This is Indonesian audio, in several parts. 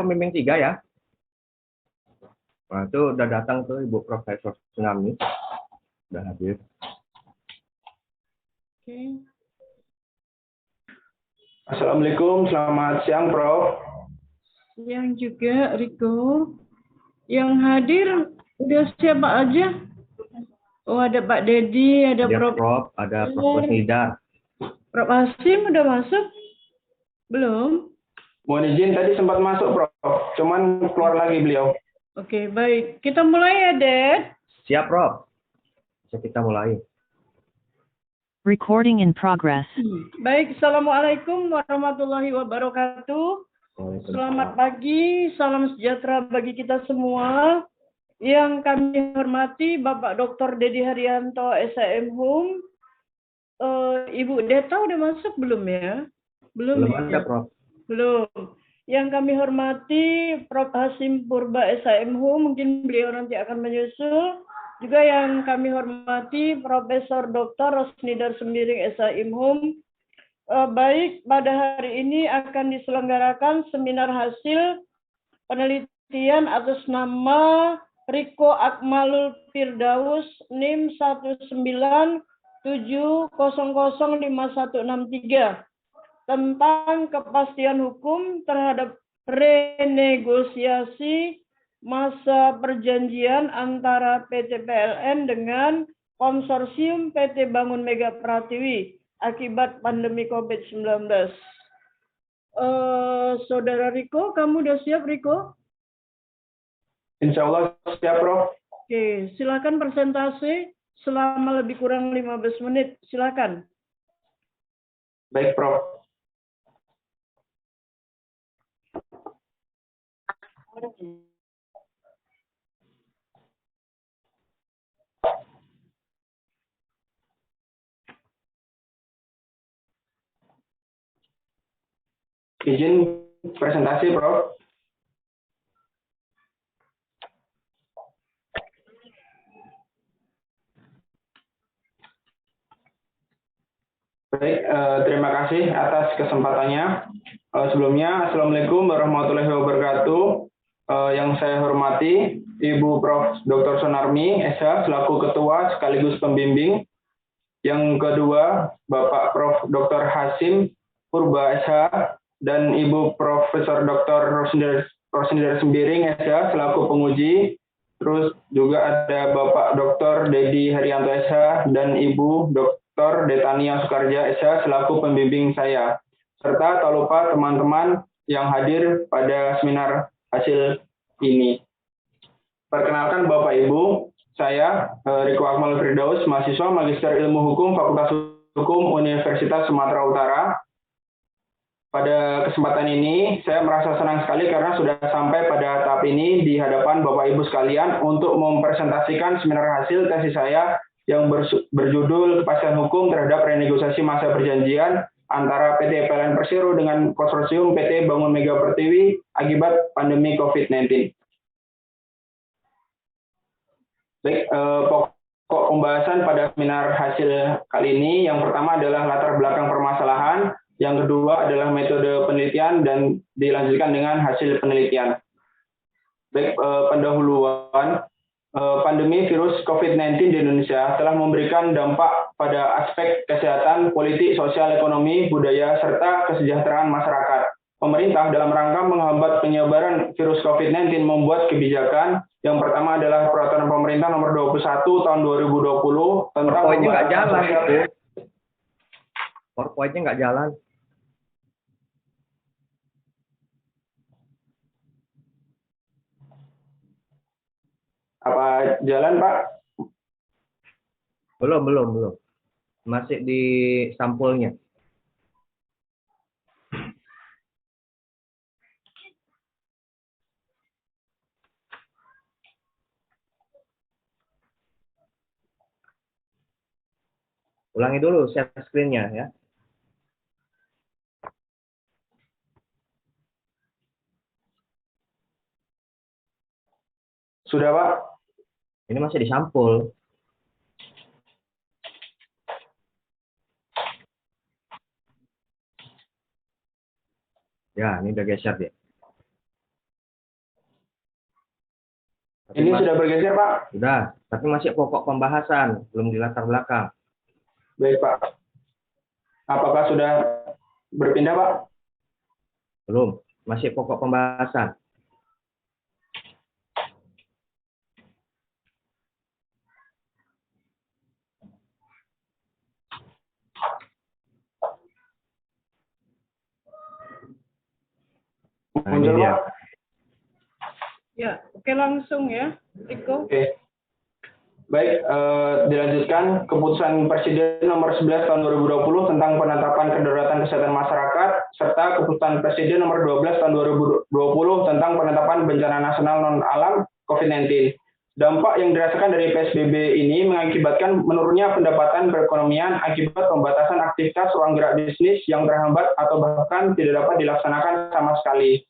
pembimbing 3 ya. Nah, itu udah datang tuh Ibu Profesor Tsunami. Udah hadir. Oke. Assalamualaikum, selamat siang Prof. Yang juga Riko. Yang hadir udah siapa aja? Oh, ada Pak Dedi, ada Ada Prof. Prof, ada Prof. Nidar. Prof. Hasim udah masuk? Belum? Mohon izin tadi sempat masuk Prof, cuman keluar lagi beliau. Oke, baik. Kita mulai ya, Ded. Siap, Prof. Bisa kita mulai. Recording in progress. Baik, Assalamualaikum warahmatullahi wabarakatuh. Selamat pagi, salam sejahtera bagi kita semua. Yang kami hormati Bapak Dr. Dedi Haryanto, SHM Hum. Ibu Deta udah masuk belum ya? Belum ada, Prof. Belum. Yang kami hormati Prof. Hasim Purba, SHM Hum, mungkin beliau nanti akan menyusul. Juga yang kami hormati Profesor Dr. Rosnidar Sembiring, SHM Hum. Baik, pada hari ini akan diselenggarakan seminar hasil penelitian atas nama Riko Akmalul Firdaus NIM 197005163 tentang kepastian hukum terhadap renegosiasi masa perjanjian antara PT PLN dengan konsorsium PT Bangun Mega Pratiwi akibat pandemi COVID-19. Saudara Riko, kamu udah siap, Riko? Insya Allah siap Prof. Oke, silakan presentasi selama lebih kurang 15 menit. Silakan. Baik Prof. Izin presentasi Prof. Baik, terima kasih atas kesempatannya. Sebelumnya, Assalamualaikum warahmatullahi wabarakatuh. Yang saya hormati, Ibu Prof. Dr. Sunarmi, SH, selaku Ketua sekaligus Pembimbing. Yang kedua, Bapak Prof. Dr. Hasim Purba, SH, dan Ibu Profesor Dr. Rosnidar Sembiring, SH, selaku penguji. Terus juga ada Bapak Dr. Dedi Haryanto, SH, dan Ibu Dr. Detania Sukarja, SH, selaku pembimbing saya. Serta tak lupa teman-teman yang hadir pada seminar hasil ini. Perkenalkan Bapak Ibu, saya Riko Akmal Firdaus, mahasiswa Magister Ilmu Hukum Fakultas Hukum Universitas Sumatera Utara. Pada kesempatan ini, saya merasa senang sekali karena sudah sampai pada tahap ini di hadapan Bapak Ibu sekalian untuk mempresentasikan seminar hasil tesis saya yang berjudul Kepastian Hukum terhadap Renegosiasi Masa Perjanjian antara PT PLN Persero dengan konsorsium PT Bangun Mega Pertiwi akibat pandemi COVID-19. Baik, pokok pembahasan pada seminar hasil kali ini, yang pertama adalah latar belakang permasalahan, yang kedua adalah metode penelitian, dan dilanjutkan dengan hasil penelitian. Baik, pendahuluan, pandemi virus COVID-19 di Indonesia telah memberikan dampak pada aspek kesehatan, politik, sosial, ekonomi, budaya, serta kesejahteraan masyarakat. Pemerintah dalam rangka menghambat penyebaran virus COVID-19 membuat kebijakan. Yang pertama adalah Peraturan Pemerintah Nomor 21 Tahun 2020 tentang PowerPoint-nya nggak jalan itu. PowerPoint-nya nggak jalan. Apa jalan, Pak? Belum. Masih di sampulnya. Ulangi dulu share screen-nya ya. Sudah, Pak? Ini masih di sampul. Ya, ini udah geser dia. Tapi Ini sudah bergeser, Pak? sudah, tapi masih pokok pembahasan, belum di latar belakang. Baik, Pak. Apakah sudah berpindah, Pak? Belum, masih pokok pembahasan. Nah, ini Muncul, dia. Pak? Ya, oke langsung ya, Riko. Oke. Baik, dilanjutkan keputusan Presiden nomor 11 tahun 2020 tentang penetapan kedaruratan kesehatan masyarakat serta keputusan Presiden nomor 12 tahun 2020 tentang penetapan bencana nasional non alam COVID-19. Dampak yang dirasakan dari PSBB ini mengakibatkan menurunnya pendapatan perekonomian akibat pembatasan aktivitas ruang gerak bisnis yang terhambat atau bahkan tidak dapat dilaksanakan sama sekali.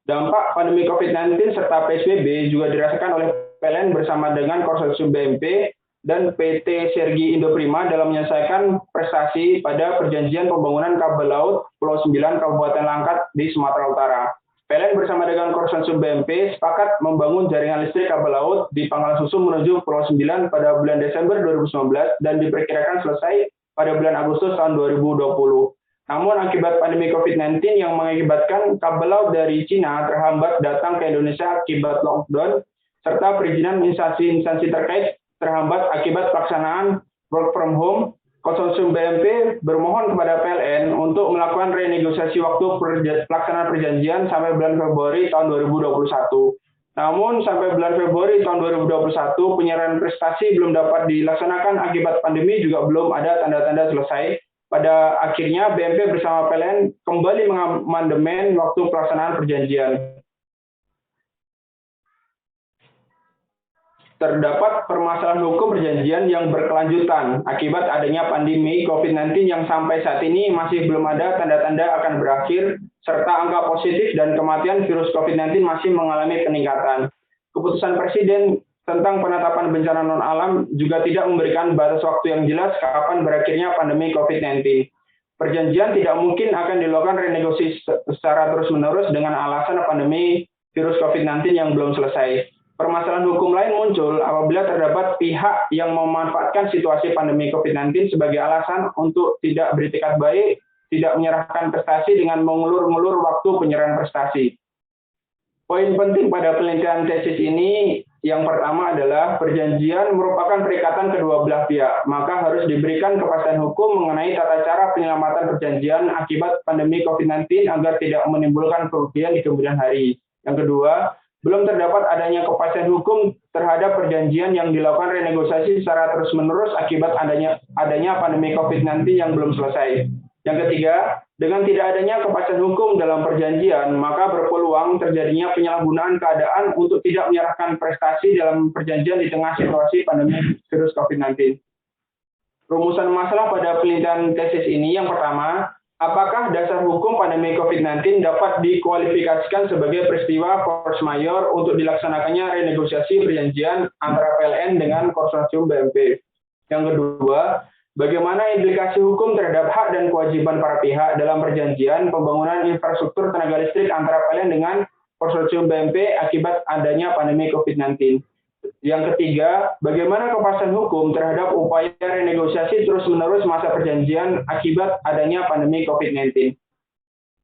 Dampak pandemi COVID-19 serta PSBB juga dirasakan oleh PLN bersama dengan Konsorsium BMP dan PT Sergi Indoprima dalam menyelesaikan prestasi pada perjanjian pembangunan kabel laut Pulau 9 Kabupaten Langkat di Sumatera Utara. PLN bersama dengan Konsorsium BMP sepakat membangun jaringan listrik kabel laut di Pangkalan Susu menuju Pulau 9 pada bulan Desember 2019 dan diperkirakan selesai pada bulan Agustus tahun 2020. Namun akibat pandemi COVID-19 yang mengakibatkan kabel laut dari Cina terhambat datang ke Indonesia akibat lockdown, serta perizinan instansi terkait terhambat akibat pelaksanaan work from home, Konsorsium BMP bermohon kepada PLN untuk melakukan renegosiasi waktu pelaksanaan perjanjian sampai bulan Februari tahun 2021. Namun sampai bulan Februari tahun 2021 penyerahan prestasi belum dapat dilaksanakan akibat pandemi juga belum ada tanda-tanda selesai. Pada akhirnya BMP bersama PLN kembali mengamandemen waktu pelaksanaan perjanjian. Terdapat permasalahan hukum perjanjian yang berkelanjutan akibat adanya pandemi COVID-19 yang sampai saat ini masih belum ada tanda-tanda akan berakhir, serta angka positif dan kematian virus COVID-19 masih mengalami peningkatan. Keputusan Presiden tentang penetapan bencana non-alam juga tidak memberikan batas waktu yang jelas kapan berakhirnya pandemi COVID-19. Perjanjian tidak mungkin akan dilakukan renegosiasi secara terus-menerus dengan alasan pandemi virus COVID-19 yang belum selesai. Permasalahan hukum lain muncul apabila terdapat pihak yang memanfaatkan situasi pandemi COVID-19 sebagai alasan untuk tidak beritikat baik, tidak menyerahkan prestasi dengan mengulur-ngulur waktu penyerahan prestasi. Poin penting pada penelitian tesis ini yang pertama adalah perjanjian merupakan perikatan kedua belah pihak, maka harus diberikan kepastian hukum mengenai tata cara penyelamatan perjanjian akibat pandemi COVID-19 agar tidak menimbulkan kerugian di kemudian hari. Yang kedua, belum terdapat adanya kepastian hukum terhadap perjanjian yang dilakukan renegosiasi secara terus-menerus akibat adanya pandemi COVID-19 yang belum selesai. Yang ketiga, dengan tidak adanya kepastian hukum dalam perjanjian, maka berpeluang terjadinya penyalahgunaan keadaan untuk tidak menyerahkan prestasi dalam perjanjian di tengah situasi pandemi virus COVID-19. Rumusan masalah pada penelitian tesis ini yang pertama, apakah dasar hukum pandemi COVID-19 dapat dikualifikasikan sebagai peristiwa force majeure untuk dilaksanakannya renegosiasi perjanjian antara PLN dengan Konsorsium BMP? Yang kedua, bagaimana implikasi hukum terhadap hak dan kewajiban para pihak dalam perjanjian pembangunan infrastruktur tenaga listrik antara PLN dengan Konsorsium BMP akibat adanya pandemi COVID-19? Yang ketiga, bagaimana kepastian hukum terhadap upaya renegosiasi terus-menerus masa perjanjian akibat adanya pandemi COVID-19?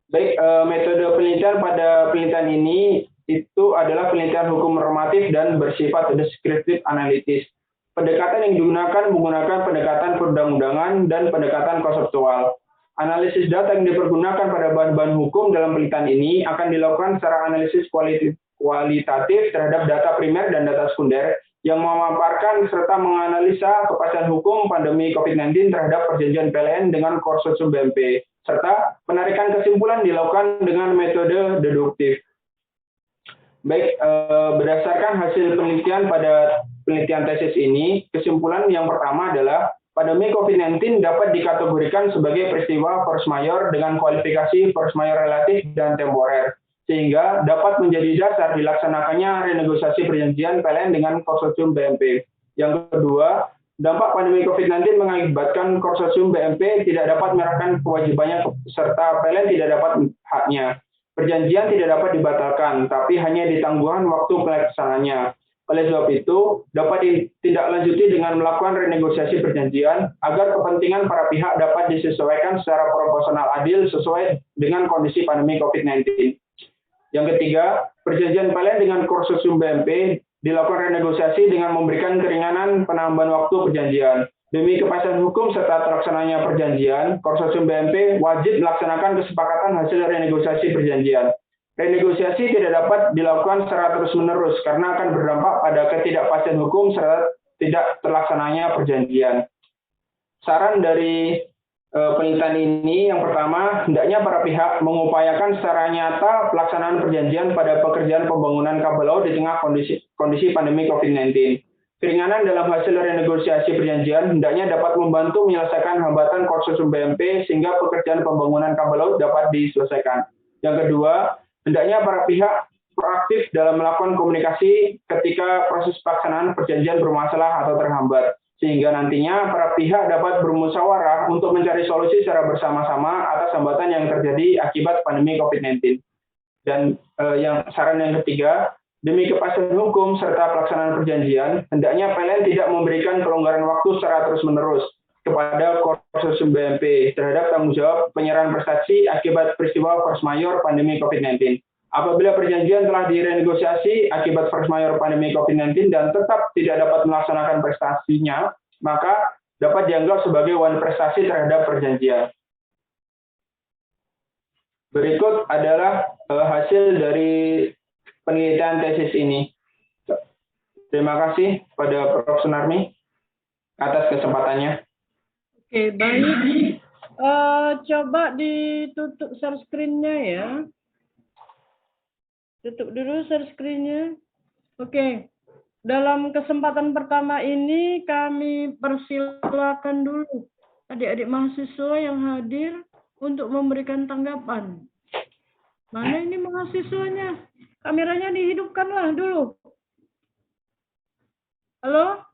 Baik, metode penelitian pada penelitian ini itu adalah penelitian hukum normatif dan bersifat deskriptif analitis. Pendekatan yang digunakan menggunakan pendekatan perundang-undangan dan pendekatan konseptual. Analisis data yang dipergunakan pada bahan-bahan hukum dalam penelitian ini akan dilakukan secara analisis kualitatif terhadap data primer dan data sekunder yang memaparkan serta menganalisa kepastian hukum pandemi COVID-19 terhadap perjanjian PLN dengan Konsorsium BMP, serta penarikan kesimpulan dilakukan dengan metode deduktif. Baik, berdasarkan hasil penelitian pada penelitian tesis ini, kesimpulan yang pertama adalah pandemi COVID-19 dapat dikategorikan sebagai peristiwa force majeure dengan kualifikasi force majeure relatif dan temporer, sehingga dapat menjadi dasar dilaksanakannya renegosiasi perjanjian PLN dengan Konsorsium BMP. Yang kedua, dampak pandemi COVID-19 mengakibatkan Konsorsium BMP tidak dapat menyerahkan kewajibannya serta PLN tidak dapat haknya. Perjanjian tidak dapat dibatalkan, tapi hanya ditangguhkan waktu pelaksanaannya. Oleh sebab itu, dapat ditindaklanjuti dengan melakukan renegosiasi perjanjian agar kepentingan para pihak dapat disesuaikan secara proporsional adil sesuai dengan kondisi pandemi COVID-19. Yang ketiga, perjanjian PLN dengan konsorsium BMP dilakukan renegosiasi dengan memberikan keringanan penambahan waktu perjanjian. Demi kepastian hukum serta terlaksananya perjanjian, konsorsium BMP wajib melaksanakan kesepakatan hasil renegosiasi perjanjian. Renegosiasi tidak dapat dilakukan secara terus-menerus karena akan berdampak pada ketidakpastian hukum serta tidak terlaksananya perjanjian. Saran dari penelitian ini yang pertama, hendaknya para pihak mengupayakan secara nyata pelaksanaan perjanjian pada pekerjaan pembangunan kabel laut di tengah kondisi pandemi COVID-19. Keringanan dalam hasil renegosiasi perjanjian hendaknya dapat membantu menyelesaikan hambatan konsorsium BMP sehingga pekerjaan pembangunan kabel laut dapat diselesaikan. Yang kedua, hendaknya para pihak proaktif dalam melakukan komunikasi ketika proses pelaksanaan perjanjian bermasalah atau terhambat, sehingga nantinya para pihak dapat bermusyawarah untuk mencari solusi secara bersama-sama atas hambatan yang terjadi akibat pandemi COVID-19. Dan saran yang ketiga, demi kepastian hukum serta pelaksanaan perjanjian, hendaknya PLN tidak memberikan pelonggaran waktu secara terus-menerus kepada konsorsium BMP terhadap tanggung jawab penyerahan prestasi akibat peristiwa force majeure pandemi COVID-19. Apabila perjanjian telah direnegosiasi akibat force majeure pandemi COVID-19 dan tetap tidak dapat melaksanakan prestasinya, maka dapat dianggap sebagai wan prestasi terhadap perjanjian. Berikut adalah hasil dari penelitian tesis ini. Terima kasih pada Prof. Sunarmi atas kesempatannya. Oke, baik. Coba ditutup share screen-nya ya. Tutup dulu share screen-nya. Oke. Dalam kesempatan pertama ini kami persilakan dulu adik-adik mahasiswa yang hadir untuk memberikan tanggapan. Mana ini mahasiswanya? Kameranya dihidupkanlah dulu. Halo?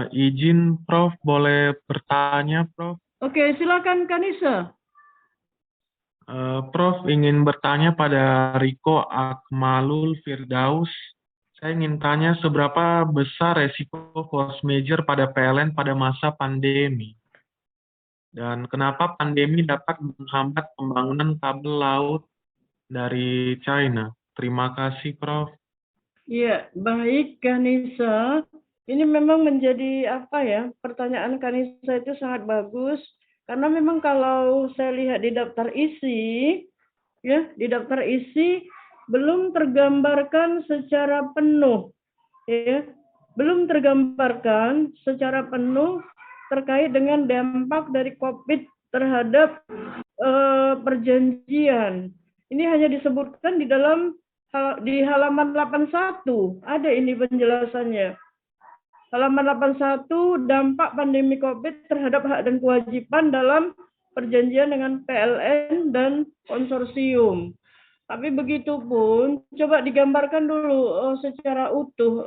Izin Prof, boleh bertanya Prof? Oke, silakan Kanisa. Prof ingin bertanya pada Riko Akmalul Firdaus. Saya ingin tanya seberapa besar resiko force majeure pada PLN pada masa pandemi? Dan kenapa pandemi dapat menghambat pembangunan kabel laut dari China? Terima kasih, Prof. Ya, baik Kanisa. Ini memang menjadi pertanyaan Kanisa itu sangat bagus. Karena memang kalau saya lihat di daftar isi, belum tergambarkan secara penuh, belum tergambarkan secara penuh terkait dengan dampak dari COVID terhadap perjanjian. Ini hanya disebutkan di halaman 81, ada ini penjelasannya. Halaman 81, dampak pandemi COVID terhadap hak dan kewajiban dalam perjanjian dengan PLN dan konsorsium. Tapi begitu pun, coba digambarkan dulu secara utuh,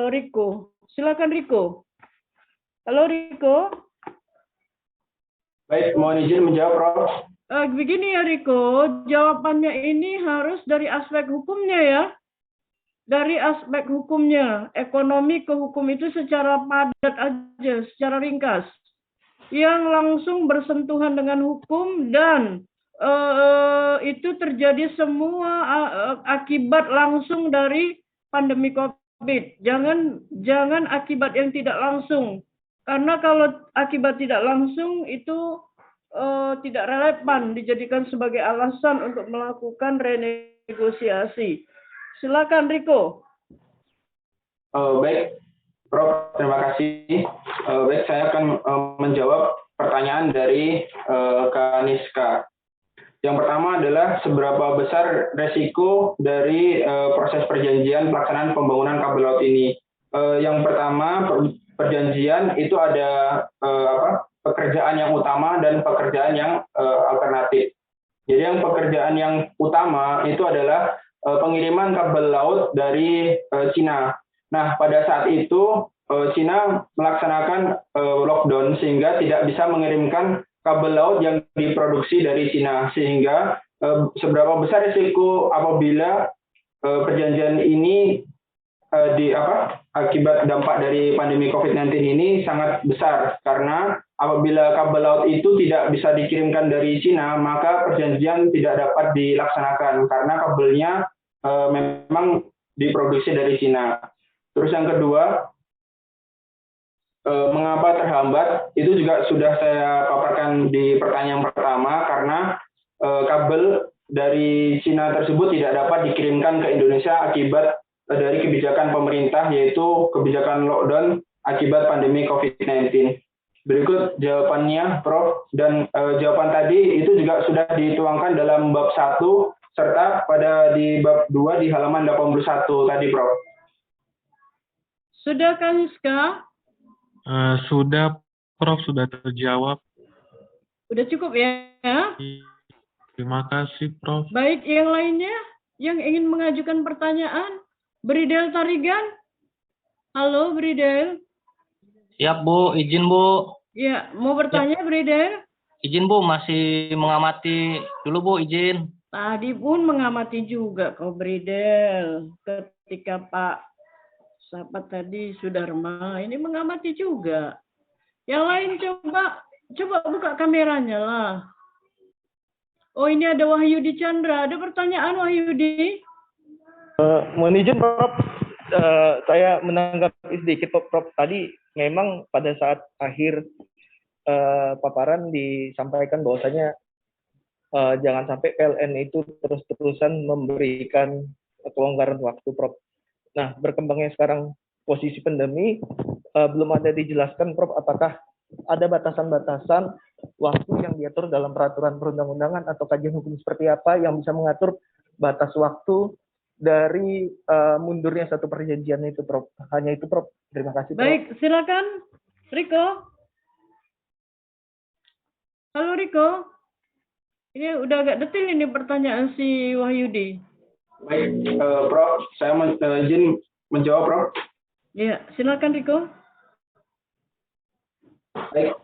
Riko. Silakan Riko. Halo Riko. Baik, mohon izin menjawab, Prof. Begini ya Riko, jawabannya ini harus dari aspek hukumnya ya. Dari aspek hukumnya, ekonomi ke hukum itu secara padat aja, secara ringkas. Yang langsung bersentuhan dengan hukum dan itu terjadi semua akibat langsung dari pandemi COVID. Jangan akibat yang tidak langsung. Karena kalau akibat tidak langsung itu tidak relevan dijadikan sebagai alasan untuk melakukan renegosiasi. Silakan Riko. Baik, Prof. Terima kasih. Baik, saya akan menjawab pertanyaan dari Kaniska. Yang pertama adalah seberapa besar resiko dari proses perjanjian pelaksanaan pembangunan kabel laut ini. Yang pertama, perjanjian itu ada pekerjaan yang utama dan pekerjaan yang alternatif. Jadi yang pekerjaan yang utama itu adalah pengiriman kabel laut dari Cina. Nah, pada saat itu Cina melaksanakan lockdown sehingga tidak bisa mengirimkan kabel laut yang diproduksi dari Cina, sehingga seberapa besar risiko apabila perjanjian ini akibat dampak dari pandemi COVID-19 ini sangat besar, karena apabila kabel laut itu tidak bisa dikirimkan dari Cina, maka perjanjian tidak dapat dilaksanakan karena kabelnya memang diproduksi dari Cina. Terus yang kedua, mengapa terhambat? Itu juga sudah saya paparkan di pertanyaan pertama, karena kabel dari Cina tersebut tidak dapat dikirimkan ke Indonesia akibat dari kebijakan pemerintah, yaitu kebijakan lockdown akibat pandemi COVID-19. Berikut jawabannya, Prof. Dan jawaban tadi itu juga sudah dituangkan dalam bab 1 serta pada di bab 2 di halaman 81 tadi, Prof. Sudah kan, Ska? Sudah, Prof. Sudah terjawab. Udah cukup ya? Terima kasih, Prof. Baik, yang lainnya yang ingin mengajukan pertanyaan? Bridel Tarigan? Halo, Bridel. Siap, Bu. Izin, Bu. Ya, mau bertanya, Bridel? Izin, Bu. Masih mengamati dulu, Bu. Izin. Tadi pun mengamati juga kau, Bridel. Ketika Pak sahabat tadi sudah remah, ini mengamati juga. Yang lain coba buka kameranya lah. Oh, ini ada Wahyudi Chandra. Ada pertanyaan, Wahyudi? Mohon izin, Prof. Saya menanggapi sedikit, Prof. Tadi memang pada saat akhir paparan disampaikan bahwasanya jangan sampai PLN itu terus-terusan memberikan kelonggaran waktu, Prof. Nah, berkembangnya sekarang posisi pandemi, belum ada dijelaskan, Prof, apakah ada batasan-batasan waktu yang diatur dalam peraturan perundang-undangan atau kajian hukum seperti apa yang bisa mengatur batas waktu dari mundurnya satu perjanjian itu, Prof. Hanya itu, Prof. Terima kasih, Prof. Baik, silakan, Riko. Halo, Riko. Ini udah agak detail ini pertanyaan si Wahyudi. Baik, Prof. Saya izin menjawab, Prof. Ya, silakan, Riko. Baik,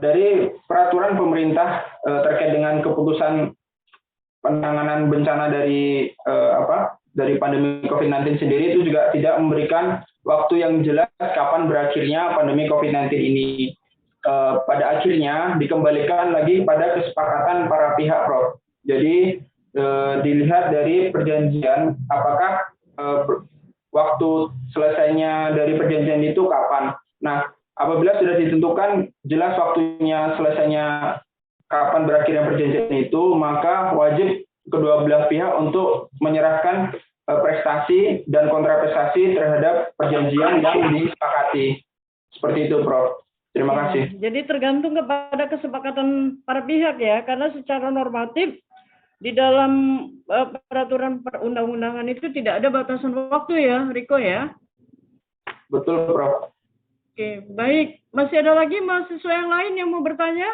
dari peraturan pemerintah terkait dengan keputusan penanganan bencana dari pandemi COVID-19 sendiri itu juga tidak memberikan waktu yang jelas kapan berakhirnya pandemi COVID-19 ini. Pada akhirnya dikembalikan lagi pada kesepakatan para pihak, Prof. Jadi dilihat dari perjanjian apakah waktu selesainya dari perjanjian itu kapan. Nah, apabila sudah ditentukan jelas waktunya selesainya kapan berakhirnya perjanjian itu, maka wajib kedua belah pihak untuk menyerahkan prestasi dan kontraprestasi terhadap perjanjian yang disepakati. Seperti itu, Prof. Terima kasih. Jadi tergantung kepada kesepakatan para pihak ya, karena secara normatif di dalam peraturan perundang-undangan itu tidak ada batasan waktu ya, Riko ya? Betul, Prof. Oke, baik. Masih ada lagi mahasiswa yang lain yang mau bertanya?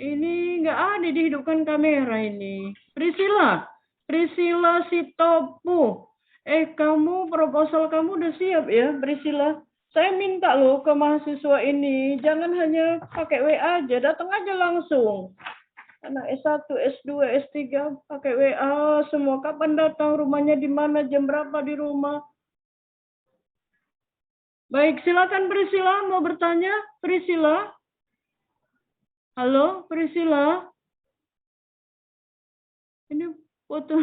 Ini nggak ada dihidupkan kamera ini. Priscilla Sitopu. Kamu proposal kamu udah siap ya, Priscilla? Saya minta loh ke mahasiswa ini, jangan hanya pakai WA aja, datang aja langsung. Anak S1, S2, S3 pakai WA semua. Kapan datang, rumahnya di mana, jam berapa di rumah. Baik, silakan Priscilla mau bertanya. Priscilla? Halo, Priscilla? Ini foto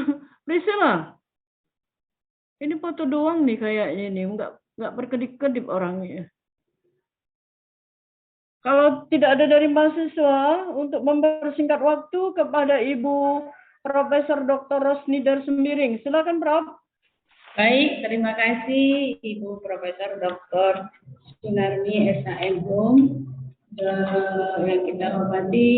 Priscilla. Ini foto doang nih kayaknya nih, nggak berkedip-kedip orangnya. Kalau tidak ada dari mahasiswa, untuk mempersingkat waktu kepada Ibu Profesor Dr. Rosnidar Sembiring. Silakan, Prof. Baik, terima kasih Ibu Profesor Dr. Sunarmi SHM yang kita hormati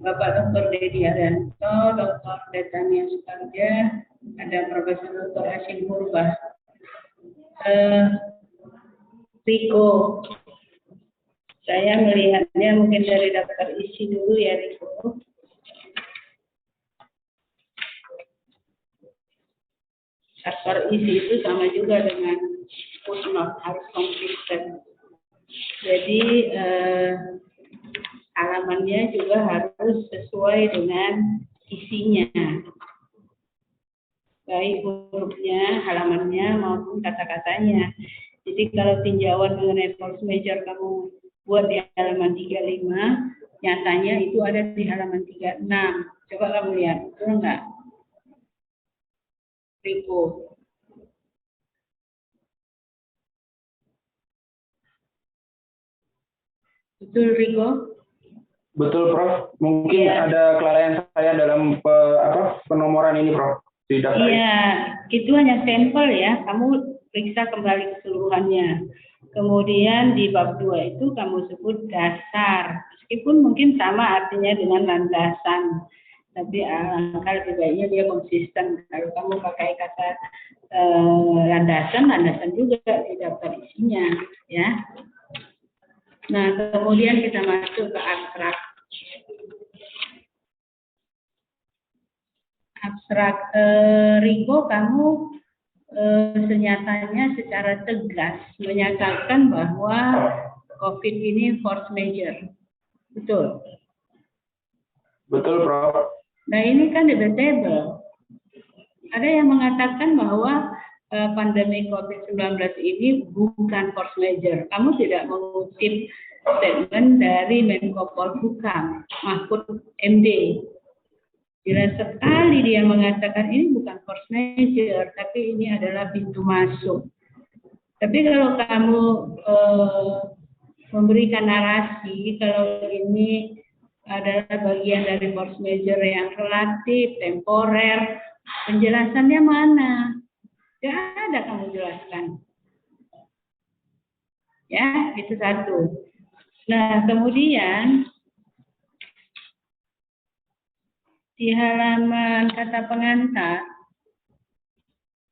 Bapak Dr. Dedi Arianto, Dr. Detania Sukarja, ada Profesor Dr. Hasim Purba. Riko, saya melihatnya mungkin dari daftar isi dulu ya, Riko. Daftar isi itu sama juga dengan footnote, harus konsisten. Jadi halamannya juga harus sesuai dengan isinya, baik hurufnya, halamannya maupun kata-katanya. Jadi kalau tinjauan mengenai force major kamu buat di halaman 35, nyatanya itu ada di halaman 36. Coba kamu lihat, betul nggak? Riko. Betul, Riko? Betul, Prof. Mungkin ada kelalaian saya dalam penomoran ini, Prof. Di daftar. Iya, itu hanya sampel ya. Kamu periksa kembali keseluruhannya. Kemudian di bab 2 itu kamu sebut dasar. Meskipun mungkin sama artinya dengan landasan. Tapi alangkah lebih baiknya dia konsisten. Kalau kamu pakai kata landasan juga di daftar isinya. Ya. Nah, kemudian kita masuk ke abstrak. Abstrak, Riko, kamu senyatanya secara tegas menyatakan bahwa COVID ini force major. Betul? Betul, Prof. Nah, ini kan debatable. Ada yang mengatakan bahwa pandemi COVID-19 ini bukan force major. Kamu tidak mengutip statement dari Menko Polhukam, Mahfud MD. Jelas sekali dia mengatakan ini bukan force major, tapi ini adalah pintu masuk. Tapi kalau kamu memberikan narasi, kalau ini adalah bagian dari force major yang relatif, temporer, penjelasannya mana? Tidak ada kamu jelaskan. Ya, itu satu. Nah, kemudian di halaman kata pengantar,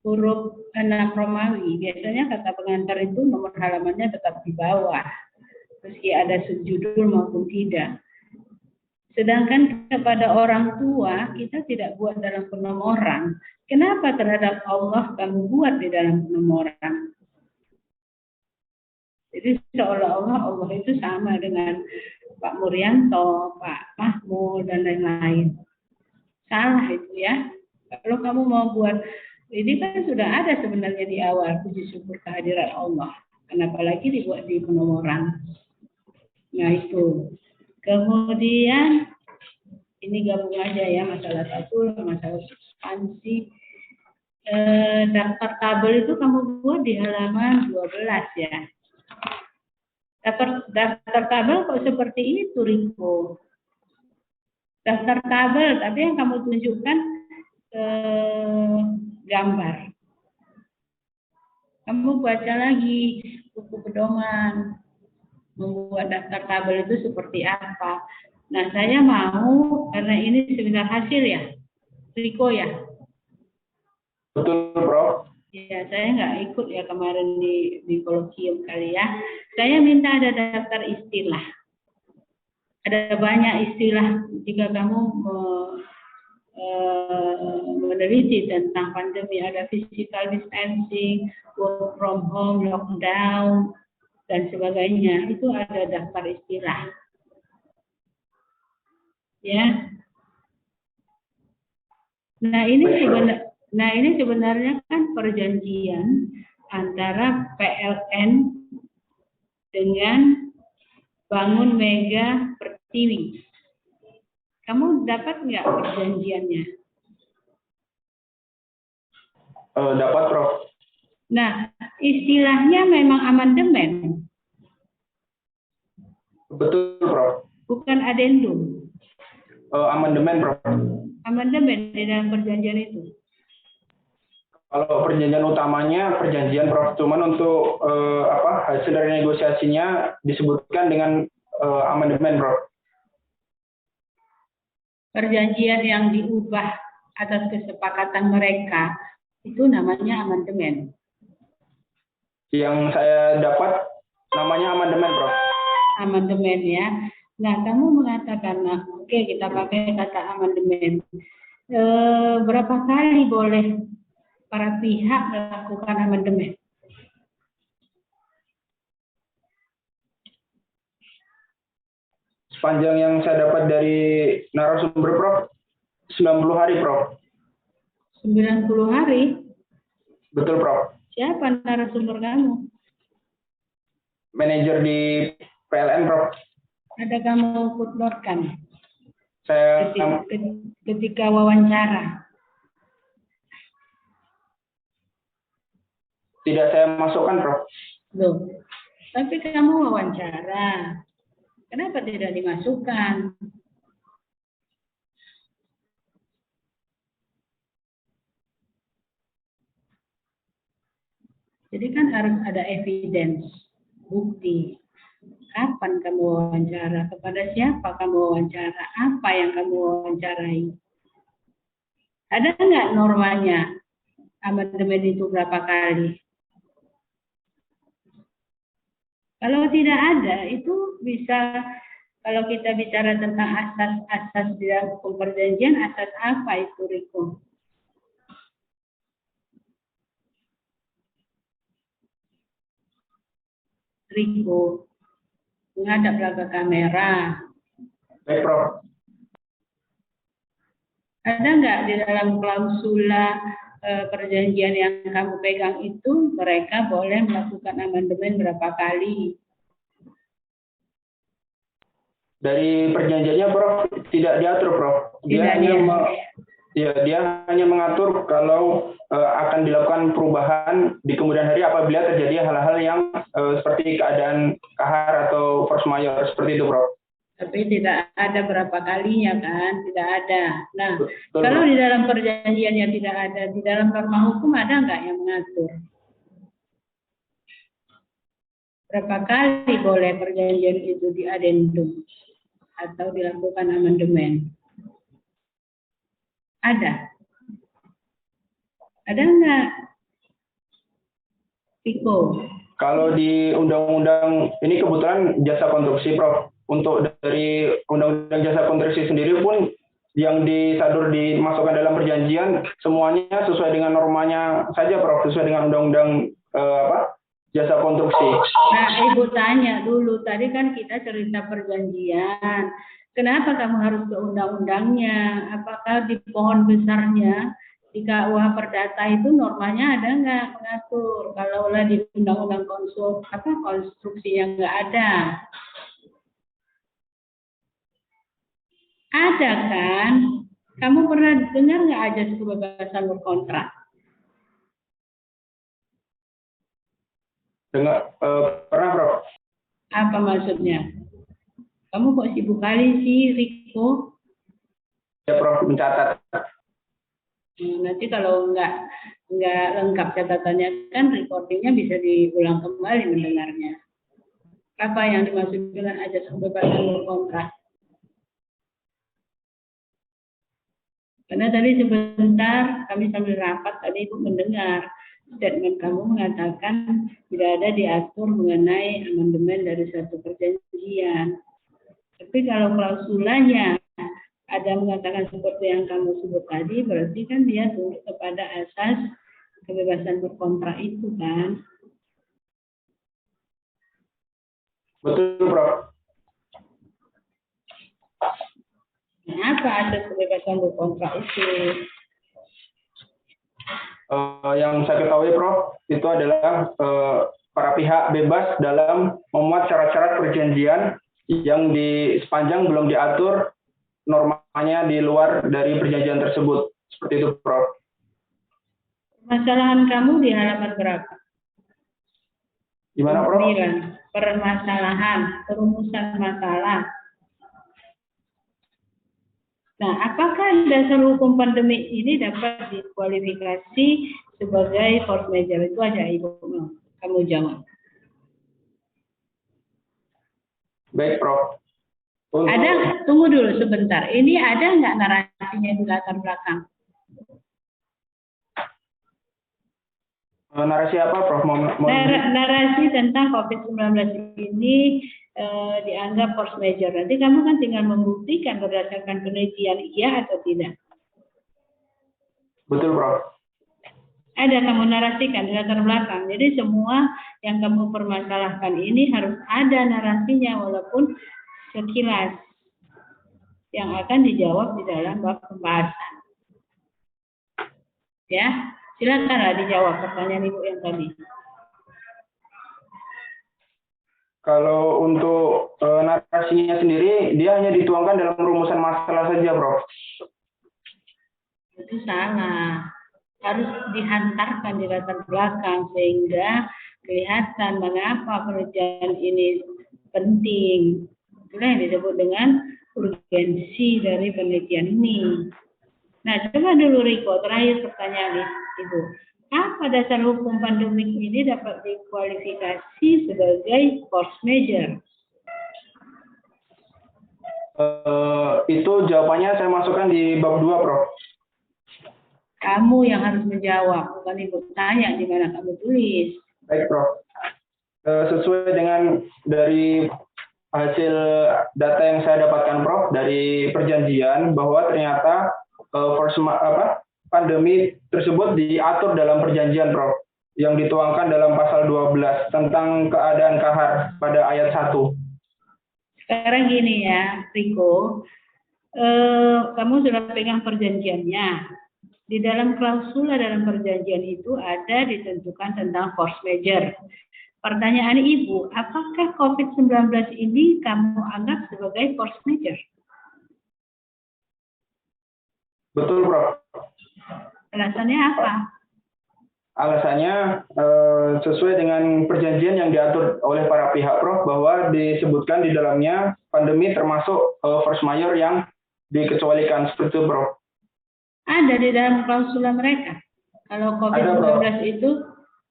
huruf 6 Romawi, biasanya kata pengantar itu nomor halamannya tetap di bawah, meski ada subjudul maupun tidak. Sedangkan kepada orang tua, kita tidak buat dalam penomoran. Kenapa terhadap Allah kamu buat di dalam penomoran? Jadi seolah-olah Allah itu sama dengan Pak Muryanto, Pak Mahmud, dan lain-lain. Salah itu ya. Kalau kamu mau buat, ini kan sudah ada sebenarnya di awal, puji syukur kehadiran Allah. Kenapa lagi dibuat di penomoran? Nah itu. Kemudian, ini gabung aja ya, masalah satu, masalah substansi. Daftar tabel itu kamu buat di halaman 12 ya. Daftar tabel kok seperti itu, Riko? Daftar tabel, tapi yang kamu tunjukkan gambar. Kamu baca lagi buku pedoman, membuat daftar tabel itu seperti apa. Nah, saya mau, karena ini seminar hasil ya, Riko ya? Betul, Prof. Ya, saya nggak ikut ya kemarin di kolokium kali ya. Saya minta ada daftar istilah. Ada banyak istilah jika kamu meneliti tentang pandemi. Ada physical distancing, work from home, lockdown, dan sebagainya. Itu ada daftar istilah. Ya. Nah ini sebenarnya kan perjanjian antara PLN dengan Bangun Mega Pertiwi. Kamu dapat nggak perjanjiannya? Dapat, Prof. Nah, istilahnya memang amandemen. Betul, Prof. Bukan adendum. Amandemen, Prof. Amandemen di dalam perjanjian itu. Kalau perjanjian utamanya perjanjian, Prof. Cuman untuk hasil dari negosiasinya disebutkan dengan amandemen, Prof. Perjanjian yang diubah atas kesepakatan mereka itu namanya amandemen. Yang saya dapat namanya amandemen, Prof. Amandemen ya. Nah, kamu mengatakan, nah, oke, kita pakai kata amandemen. Berapa kali boleh para pihak melakukan amandemen? sepanjang yang saya dapat dari narasumber Prof, 90 hari Prof. 90 hari? Betul Prof. Siapa narasumber kamu? Manajer di PLN Prof. Ada kamu footnote-kan Saya ketika wawancara? Tidak saya masukkan Prof. Loh, tapi kamu wawancara. Kenapa tidak dimasukkan? Jadi kan harus ada evidence, bukti. Kapan kamu wawancara? Kepada siapa kamu wawancara? Apa yang kamu wawancarai? Ada nggak normanya? Amandemen itu berapa kali? Kalau tidak ada, itu bisa, kalau kita bicara tentang asas-asas di dalam hukum perjanjian, asas apa itu, Riko? Riko, menghadaplah ke kamera. Baik Prof. Ada nggak di dalam klausula perjanjian yang kamu pegang itu mereka boleh melakukan amandemen berapa kali? Dari perjanjiannya Prof tidak diatur Prof. Dia hanya mengatur kalau akan dilakukan perubahan di kemudian hari apabila terjadi hal-hal yang seperti keadaan kahar atau force majeure seperti itu Prof. Tapi tidak ada berapa kalinya kan, tidak ada. Nah, Betul, kalau Prof. di dalam perjanjian yang tidak ada, di dalam norma hukum ada nggak yang mengatur? Berapa kali boleh perjanjian itu diadendum atau dilakukan amandemen? Ada? Ada nggak? Piko? Kalau di undang-undang ini kebetulan jasa konstruksi Prof. Untuk dari undang-undang jasa konstruksi sendiri pun yang disadur dimasukkan dalam perjanjian semuanya sesuai dengan normanya saja Prof. Sesuai dengan undang-undang jasa konstruksi. Nah, Ibu tanya dulu, tadi kan kita cerita perjanjian. Kenapa kamu harus ke undang-undangnya? Apakah di pohon besarnya, di KUH Perdata itu normanya ada nggak mengatur? Kalaulah di undang-undang konstruksi yang nggak ada. Ada kan? Kamu pernah dengar nggak ajas kebebasan berkontrak? Dengar pernah Prof. Apa maksudnya? Kamu kok sibuk kali sih, Riko? Ya Prof mencatat. Nanti kalau nggak lengkap catatannya kan recordingnya bisa diulang kembali mendengarnya. Apa yang dimaksud dengan ajas kebebasan berkontrak? Karena tadi sebentar kami sambil rapat tadi Ibu mendengar statement kamu mengatakan tidak ada diatur mengenai amandemen dari suatu perjanjian. Tapi kalau klausulanya ada mengatakan seperti yang kamu sebut tadi, berarti kan dia tunduk kepada asas kebebasan berkontrak itu kan? Betul Prof. Apa asas kebebasan berkontrak itu? Yang saya ketahui Prof, itu adalah para pihak bebas dalam memuat syarat-syarat perjanjian yang di sepanjang belum diatur normanya di luar dari perjanjian tersebut. Seperti itu Prof. Permasalahan kamu di halaman berapa? Gimana Prof? Permasalahan, perumusan masalah. Nah, apakah dasar hukum pandemik ini dapat dikualifikasi sebagai force majeure? Itu aja Ibu, kamu jawab. Baik Prof. Ada, tunggu dulu sebentar. Ini ada nggak narasinya di latar belakang? Narasi apa Prof? Narasi tentang COVID-19 ini dianggap force majeure. Nanti kamu kan tinggal membuktikan berdasarkan penelitian iya atau tidak. Betul Prof. Ada kamu narasikan di latar belakang. Jadi semua yang kamu permasalahkan ini harus ada narasinya walaupun sekilas. yang akan dijawab di dalam bab pembahasan. Ya, silakanlah dijawab pertanyaan Ibu yang tadi. Kalau untuk narasinya sendiri, dia hanya dituangkan dalam rumusan masalah saja, Prof. Itu salah. Harus dihantarkan di latar belakang sehingga kelihatan mengapa penelitian ini penting. Itulah yang disebut dengan urgensi dari penelitian ini. Nah, coba dulu Riko, terakhir pertanyaan Ibu. Apa dasar hukum pandemik ini dapat dikualifikasi sebagai force major? Itu jawabannya saya masukkan di bab 2, Prof. Kamu yang harus menjawab, bukan Ibu tanya di mana kamu tulis. Baik, Prof. Sesuai dengan dari hasil data yang saya dapatkan, Prof, dari perjanjian bahwa ternyata pandemi tersebut diatur dalam perjanjian, Prof, yang dituangkan dalam pasal 12 tentang keadaan kahar pada ayat 1. Sekarang gini ya, Riko, kamu sudah pegang perjanjiannya. Di dalam klausula dalam perjanjian itu ada ditentukan tentang force major. Pertanyaan Ibu, apakah COVID-19 ini kamu anggap sebagai force major? Betul, Prof. Alasannya apa? Alasannya sesuai dengan perjanjian yang diatur oleh para pihak, Prof, bahwa disebutkan di dalamnya pandemi termasuk force majeure yang dikecualikan, seperti itu, Prof. Ada di dalam klausula mereka. Kalau COVID-19 itu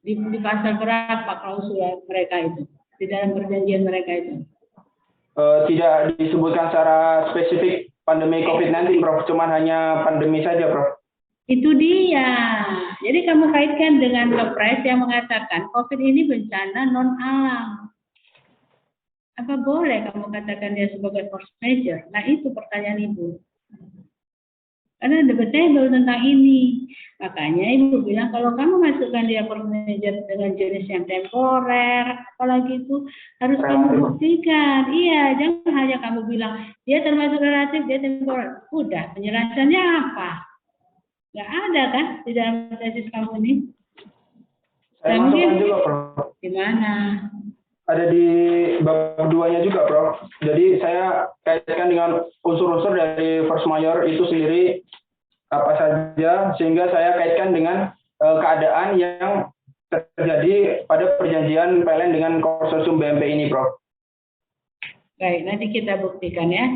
di pasal berapa klausula mereka itu? Di dalam perjanjian mereka itu? Tidak disebutkan secara spesifik pandemi COVID-19, Prof. Cuma hanya pandemi saja, Prof. Itu dia. Jadi kamu kaitkan dengan Kepres yang mengatakan COVID ini bencana non alam. Apa boleh kamu katakan dia sebagai force major? Nah itu pertanyaan Ibu. Karena debatable tentang ini. Makanya Ibu bilang kalau kamu masukkan dia force major dengan jenis yang temporer, apalagi itu harus kamu buktikan. Iya, jangan hanya kamu bilang dia termasuk relatif, dia temporer. Udah, penjelasannya apa? Nggak ada kan di dalam tesis kamu ini? Saya masukkan juga, Prof. Di mana? Ada di bab 2-nya juga, Prof. Jadi saya kaitkan dengan unsur-unsur dari force majeure itu sendiri apa saja, sehingga saya kaitkan dengan keadaan yang terjadi pada perjanjian PLN dengan konsorsium BMP ini, Prof. Baik, nanti kita buktikan ya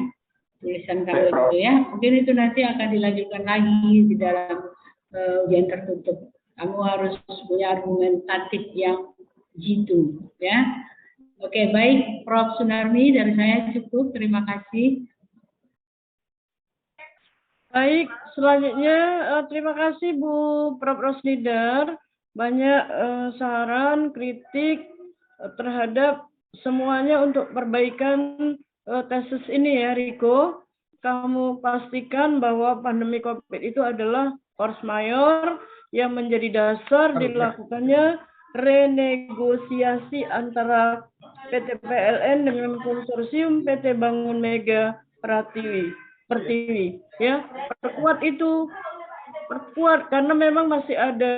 tulisan kamu itu ya. Mungkin itu nanti akan dilanjutkan lagi di dalam ujian tertutup. Kamu harus punya argumentatif yang jitu ya. Oke, baik, Prof. Sunarmi, dari saya cukup. Terima kasih. Baik, selanjutnya terima kasih Bu Prof. Rosnider. Banyak saran, kritik terhadap semuanya untuk perbaikan tesis ini ya, Riko. Kamu pastikan bahwa pandemi COVID itu adalah force majeure yang menjadi dasar dilakukannya renegosiasi antara PT PLN dengan konsorsium PT Bangun Mega Pertiwi. Ya, perkuat itu, perkuat karena memang masih ada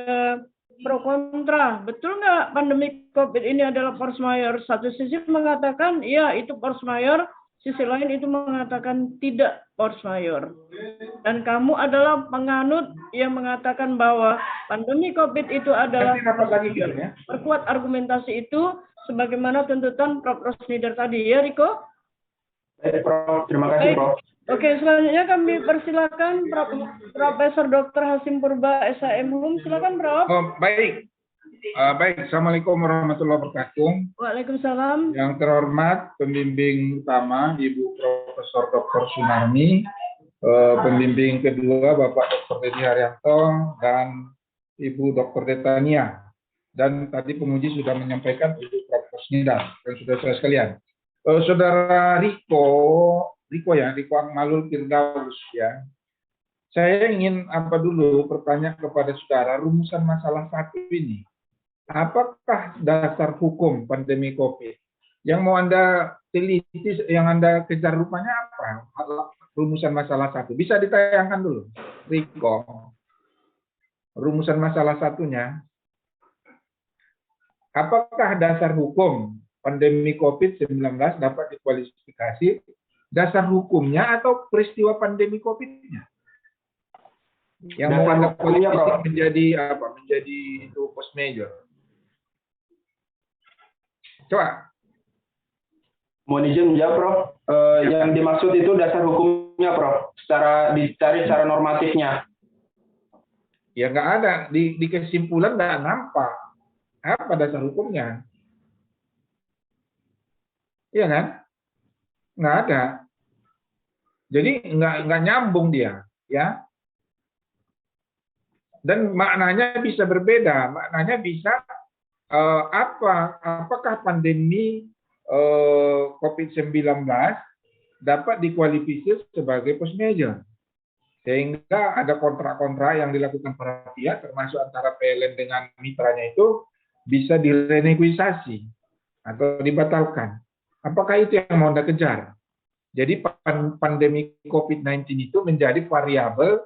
pro kontra. Betul nggak pandemi COVID ini adalah force majeure? Satu sisi mengatakan ya itu force majeure, sisi lain itu mengatakan tidak force majeure. Dan kamu adalah penganut yang mengatakan bahwa pandemi COVID itu adalah perkuat argumentasi itu sebagaimana tuntutan Prof. Rosnider tadi ya, Riko? Prof. Terima kasih, Prof. Oke, selanjutnya kami persilakan Profesor Dr. Hasim Purba, SHM Hum. Silakan, Prof. Oh, baik. Baik, Assalamualaikum warahmatullahi wabarakatuh. Waalaikumsalam. Yang terhormat pembimbing utama Ibu Profesor Dr. Sunarmi, pembimbing kedua Bapak Dr. Dedi Haryanto dan Ibu Dr. Detania. Dan tadi penguji sudah menyampaikan Ibu Prof. Rosnider dan saudara sekalian. Saudara Riko Akmalul Firdaus ya. Saya ingin bertanya kepada saudara rumusan masalah satu ini. Apakah dasar hukum pandemi COVID yang mau Anda teliti, yang Anda kejar rupanya apa? rumusan masalah 1. Bisa ditayangkan dulu, Riko. Rumusan masalah 1-nya. Apakah dasar hukum pandemi COVID-19 dapat dikualifikasi dasar hukumnya atau peristiwa pandemi COVID-nya? Yang mau Anda kualifikasi menjadi apa? Menjadi itu post major. Coba. Mohon izin menjawab, Prof. Yang dimaksud itu dasar hukumnya, Prof. Dicari secara normatifnya. Ya nggak ada. Di kesimpulan nggak nampak. Apa dasar hukumnya? Iya kan? Nggak ada. Jadi nggak nyambung dia, ya. Dan maknanya bisa berbeda. Maknanya bisa apakah pandemi COVID-19 dapat dikualifikasi sebagai post major. Sehingga ada kontrak-kontrak yang dilakukan para pihak, termasuk antara PLN dengan mitranya itu, bisa direnegosiasi atau dibatalkan. Apakah itu yang mau Anda kejar? Jadi pandemi COVID-19 itu menjadi variabel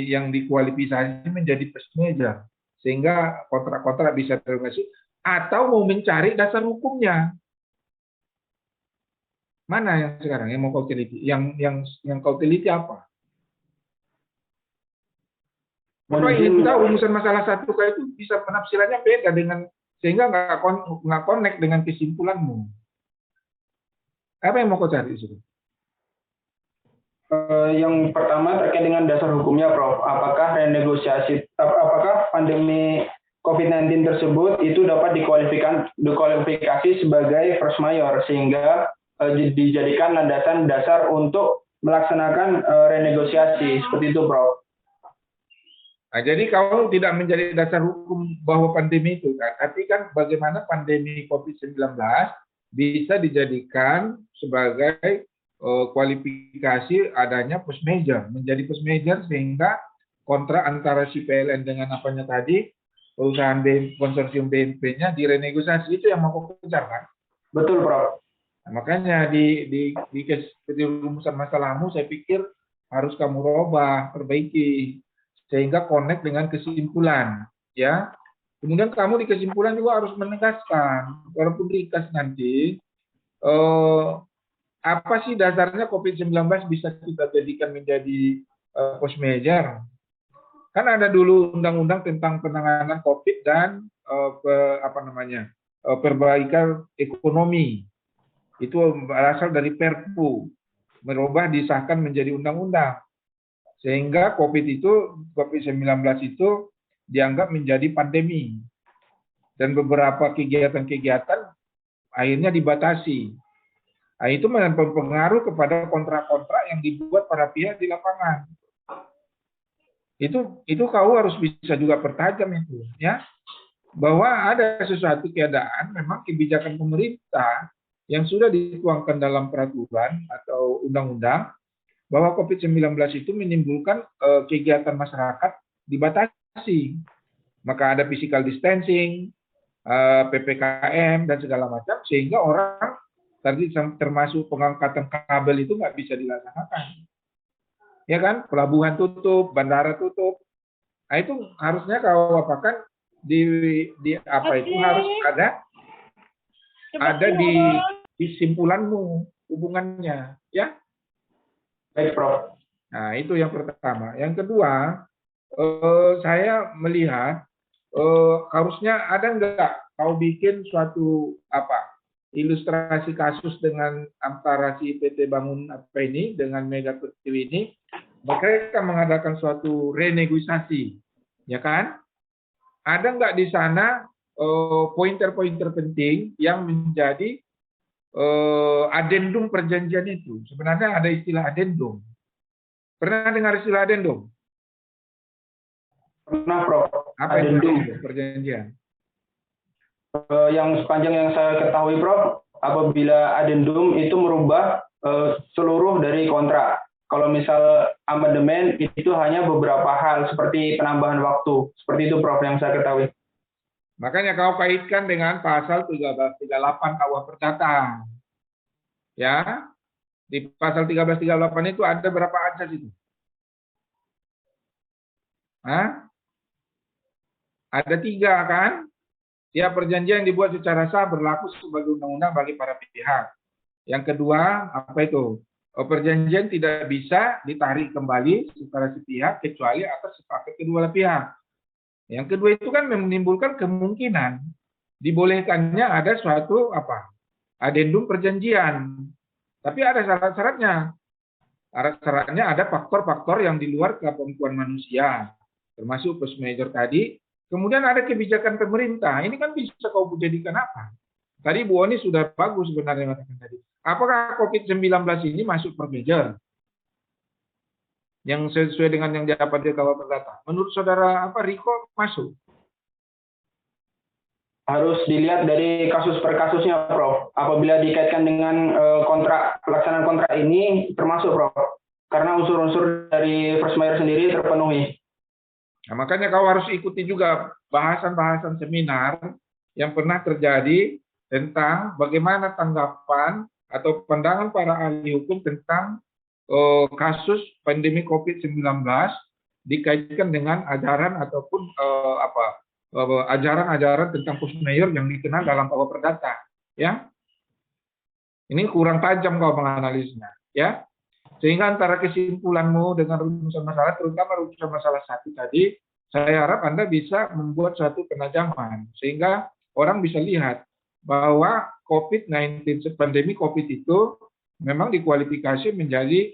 yang dikualifikasi menjadi post major. Sehingga kontrak-kontrak bisa direnegosiasi atau mau mencari dasar hukumnya. Mana yang sekarang yang mau kau teliti? Yang kau teliti apa? Kalau ingin tahu rumusan masalah 1 itu bisa penafsirannya beda dengan sehingga nggak connect dengan kesimpulanmu. Apa yang mau kau cari di situ? Yang pertama terkait dengan dasar hukumnya, Prof. Apakah pandemi COVID-19 tersebut itu dapat dikualifikasi sebagai force majeure sehingga dijadikan landasan dasar untuk melaksanakan renegosiasi seperti itu, Prof. Nah, jadi kalau tidak menjadi dasar hukum bahwa pandemi itu kan, tapi kan bagaimana pandemi COVID-19 bisa dijadikan sebagai kualifikasi adanya post major, menjadi post major sehingga kontrak antara si PLN dengan apanya tadi, perusahaan konsorsium BNP-nya direnegosiasi, itu yang mau kejar kan? Betul, Prof. Nah, makanya di rumusan masalahmu saya pikir harus kamu robah, perbaiki sehingga connect dengan kesimpulan, ya. Kemudian kamu di kesimpulan juga harus menegaskan, walaupun ringkas nanti, apa sih dasarnya COVID-19 bisa kita jadikan menjadi post major? Kan ada dulu undang-undang tentang penanganan COVID dan perbaikan ekonomi. Itu berasal dari Perpu, merubah disahkan menjadi undang-undang. Sehingga COVID-19 itu dianggap menjadi pandemi. Dan beberapa kegiatan-kegiatan akhirnya dibatasi. Nah, itu berpengaruh kepada kontrak-kontrak yang dibuat para pihak di lapangan. Itu kau harus bisa juga pertajam itu, ya. Bahwa ada sesuatu keadaan memang kebijakan pemerintah yang sudah dituangkan dalam peraturan atau undang-undang bahwa COVID-19 itu menimbulkan kegiatan masyarakat dibatasi. Maka ada physical distancing, PPKM, dan segala macam, sehingga orang tadi termasuk pengangkatan kabel itu nggak bisa dilaksanakan. Ya kan? Pelabuhan tutup, bandara tutup. Nah, itu harusnya kau apakan itu harus ada di simpulanmu hubungannya, ya. Baik, Prof. Nah, itu yang pertama. Yang kedua, saya melihat harusnya ada nggak kau bikin suatu ilustrasi kasus dengan antara si PT Bangun ini dengan Mega Pertiwi ini, mereka mengadakan suatu renegosiasi, ya kan? Ada nggak di sana pointer-pointer penting yang menjadi adendum perjanjian itu? Sebenarnya ada istilah adendum. Pernah dengar istilah adendum? Pernah, Prof. Apa adendum perjanjian? Yang sepanjang yang saya ketahui, Prof, apabila adendum itu merubah seluruh dari kontrak. Kalau misal amandemen itu hanya beberapa hal seperti penambahan waktu. Seperti itu, Prof, yang saya ketahui. Makanya kau kaitkan dengan pasal 1338 KUH Perdata. Ya. Di pasal 1338 itu ada berapa azas itu? Hah? Ada 3 kan? Ya, perjanjian yang dibuat secara sah berlaku sebagai undang-undang bagi para pihak. Yang kedua, apa itu? Perjanjian tidak bisa ditarik kembali secara sepihak kecuali atas sepakat kedua pihak. Yang kedua itu kan menimbulkan kemungkinan dibolehkannya ada suatu adendum perjanjian. Tapi ada syarat-syaratnya. Syarat-syaratnya ada faktor-faktor yang di luar kemampuan manusia, termasuk force majeure tadi. Kemudian ada kebijakan pemerintah. Ini kan bisa kau jadikan apa? Tadi Bu Oni sudah bagus sebenarnya mengatakan tadi. Apakah COVID-19 ini masuk force majeure? Yang sesuai dengan yang dapat dikawal perdata. Menurut saudara Riko masuk? Harus dilihat dari kasus per kasusnya, Prof. Apabila dikaitkan dengan pelaksanaan kontrak ini termasuk, Prof. Karena unsur-unsur dari force majeure sendiri terpenuhi. Nah, makanya kau harus ikuti juga bahasan-bahasan seminar yang pernah terjadi tentang bagaimana tanggapan atau pandangan para ahli hukum tentang kasus pandemi COVID-19 dikaitkan dengan ajaran ataupun ajaran-ajaran tentang force majeure yang dikenal dalam KUH Perdata, ya. Ini kurang tajam kau menganalisnya, ya. Sehingga antara kesimpulanmu dengan rumusan masalah, terutama rumusan masalah 1 tadi, saya harap Anda bisa membuat suatu penajaman sehingga orang bisa lihat bahwa COVID-19, pandemi COVID itu memang dikualifikasi menjadi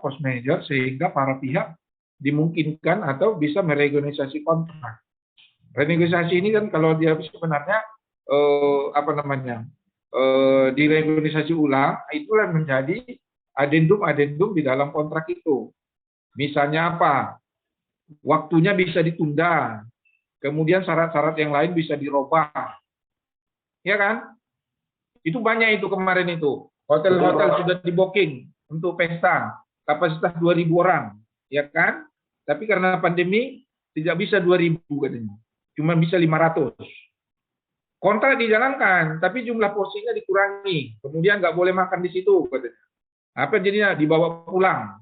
force majeure sehingga para pihak dimungkinkan atau bisa merenegosiasi kontrak. Renegosiasi ini kan kalau dia sebenarnya direnegosiasi ulang, itulah menjadi adendum-adendum di dalam kontrak itu. Misalnya apa? Waktunya bisa ditunda. Kemudian syarat-syarat yang lain bisa dirubah. Ya kan? Itu banyak itu kemarin itu. Hotel-hotel sudah di-booking untuk pesta. Kapasitas 2.000 orang. Ya kan? Tapi karena pandemi tidak bisa 2.000 katanya. Cuma bisa 500. Kontrak dijalankan, tapi jumlah porsinya dikurangi. Kemudian nggak boleh makan di situ katanya. Apa jadinya? Dibawa pulang.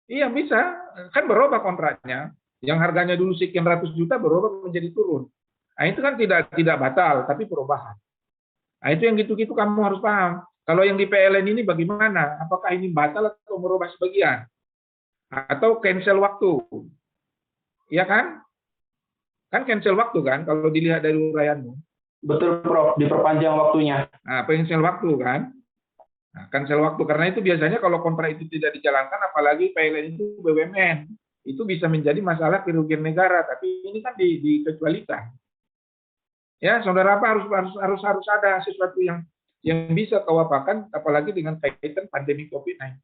Iya bisa, kan berubah kontraknya. Yang harganya dulu sekian ratus juta berubah menjadi turun. Nah itu kan tidak batal, tapi perubahan. Nah itu yang gitu-gitu kamu harus paham. Kalau yang di PLN ini bagaimana? Apakah ini batal atau merubah sebagian? Atau cancel waktu? Iya kan? Kan cancel waktu kan, kalau dilihat dari uraianmu. Betul, Prof. Diperpanjang waktunya. Nah, cancel waktu kan? Nah, cancel waktu karena itu biasanya kalau kontrak itu tidak dijalankan, apalagi PLN itu BUMN, itu bisa menjadi masalah kerugian negara. Tapi ini kan dikecualikan. Ya, saudara harus ada sesuatu yang bisa kau apakan, apalagi dengan kaitan pandemi COVID-19.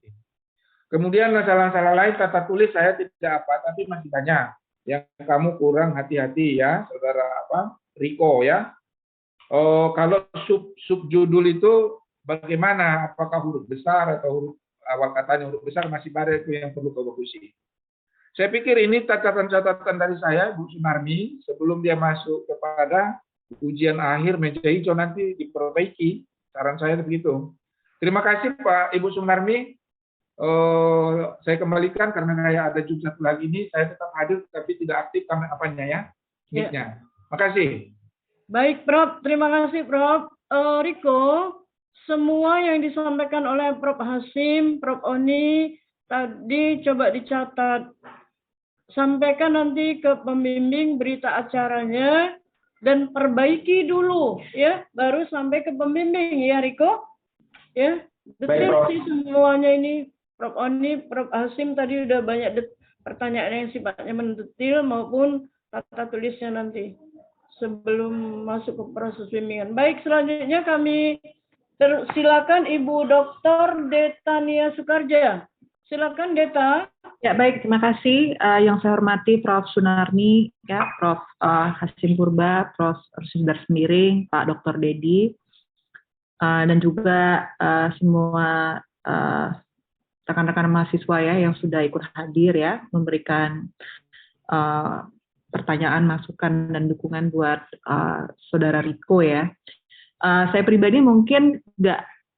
Kemudian masalah-masalah lain tata tulis saya tidak tapi masih banyak yang kamu kurang hati-hati ya, saudara Riko ya. Kalau subjudul itu bagaimana? Apakah huruf besar atau huruf awal katanya huruf besar, masih banyak itu yang perlu kau bagusi. Saya pikir ini catatan-catatan dari saya, Bu Sunarmi, sebelum dia masuk kepada ujian akhir meja hijau nanti diperbaiki. Saran saya begitu. Terima kasih Pak Ibu Sunarmi. Saya kembalikan karena saya ada juga satu lagi ini, saya tetap hadir tapi tidak aktif mic-nya. Makasih. Baik Prof, terima kasih Prof. Riko, semua yang disampaikan oleh Prof. Hasim, Prof. Oni tadi coba dicatat. Sampaikan nanti ke pembimbing berita acaranya dan perbaiki dulu ya, baru sampai ke pembimbing ya Riko. Ya, detail sih semuanya ini. Prof. Oni, Prof. Hasim tadi udah banyak pertanyaan yang sifatnya mendetil maupun tata tulisnya nanti sebelum masuk ke proses bimbingan. Baik, selanjutnya kami silakan Ibu Dr. Detania Sukarja. Silakan Deta. Ya baik, terima kasih. Yang saya hormati Prof. Sunarmi, ya, Prof. Hasim Purba, Prof. Rusindar Semiring, Pak Dr. Dedi, dan juga semua rekan-rekan mahasiswa ya yang sudah ikut hadir ya, memberikan pertanyaan, masukan dan dukungan buat saudara Riko ya. Saya pribadi mungkin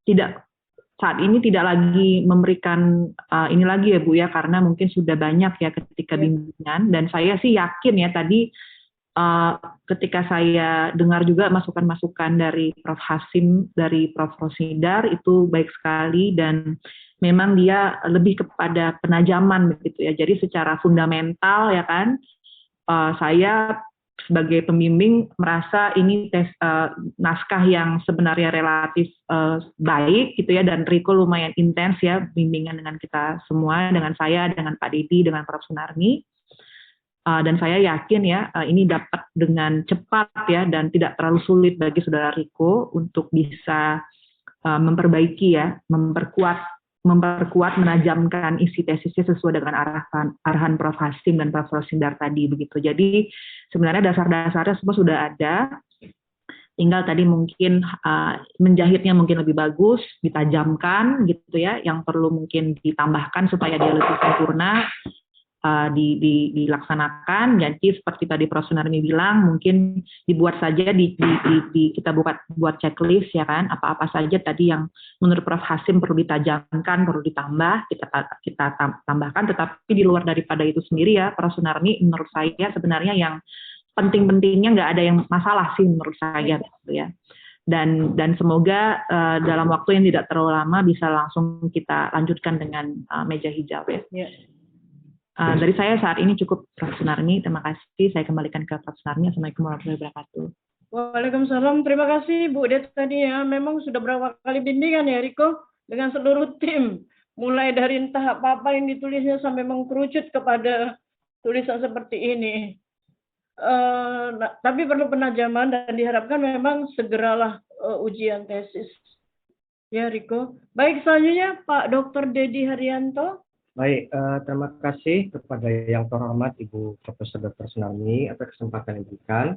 tidak saat ini tidak lagi memberikan ini lagi ya Bu ya, karena mungkin sudah banyak ya ketika bimbingan, dan saya sih yakin ya tadi ketika saya dengar juga masukan-masukan dari Prof. Hasim, dari Prof. Rosnidar itu baik sekali, dan memang dia lebih kepada penajaman begitu ya. Jadi secara fundamental ya kan, saya sebagai pembimbing merasa ini naskah yang sebenarnya relatif baik gitu ya, dan Riko lumayan intens ya bimbingan dengan kita semua, dengan saya, dengan Pak Dedi, dengan Prof. Sunarmi, dan saya yakin ya ini dapat dengan cepat ya dan tidak terlalu sulit bagi Saudara Riko untuk bisa memperbaiki ya, memperkuat, menajamkan isi tesisnya sesuai dengan arahan Prof. Hasim dan Prof. Rosnidar tadi begitu. Jadi sebenarnya dasar-dasarnya semua sudah ada, tinggal tadi mungkin menjahitnya mungkin lebih bagus, ditajamkan gitu ya, yang perlu mungkin ditambahkan supaya dia lebih sempurna dilaksanakan. Jadi seperti tadi Prof. Sunarmi bilang, mungkin dibuat saja kita buat checklist ya kan, apa-apa saja tadi yang menurut Prof. Hasim perlu ditajamkan, perlu ditambah, kita tambahkan. Tetapi di luar daripada itu sendiri ya, Prof. Sunarmi menurut saya sebenarnya yang penting-pentingnya nggak ada yang masalah sih menurut saya gitu ya. Dan semoga dalam waktu yang tidak terlalu lama bisa langsung kita lanjutkan dengan meja hijau ya. Dari saya saat ini cukup, Prof. Sunarmi. Terima kasih. Saya kembalikan ke Prof. Sunarmi. Assalamualaikum warahmatullahi wabarakatuh. Waalaikumsalam. Terima kasih Bu Det tadi ya. Memang sudah berapa kali bimbingan ya Riko dengan seluruh tim. Mulai dari entah apa yang ditulisnya sampai mengkerucut kepada tulisan seperti ini. Tapi perlu penajaman dan diharapkan memang segeralah ujian tesis. Ya Riko. Baik, selanjutnya Pak Dr. Dedi Haryanto. Baik, terima kasih kepada yang terhormat Ibu Profesor Dr. Sunarmi atas kesempatan yang diberikan.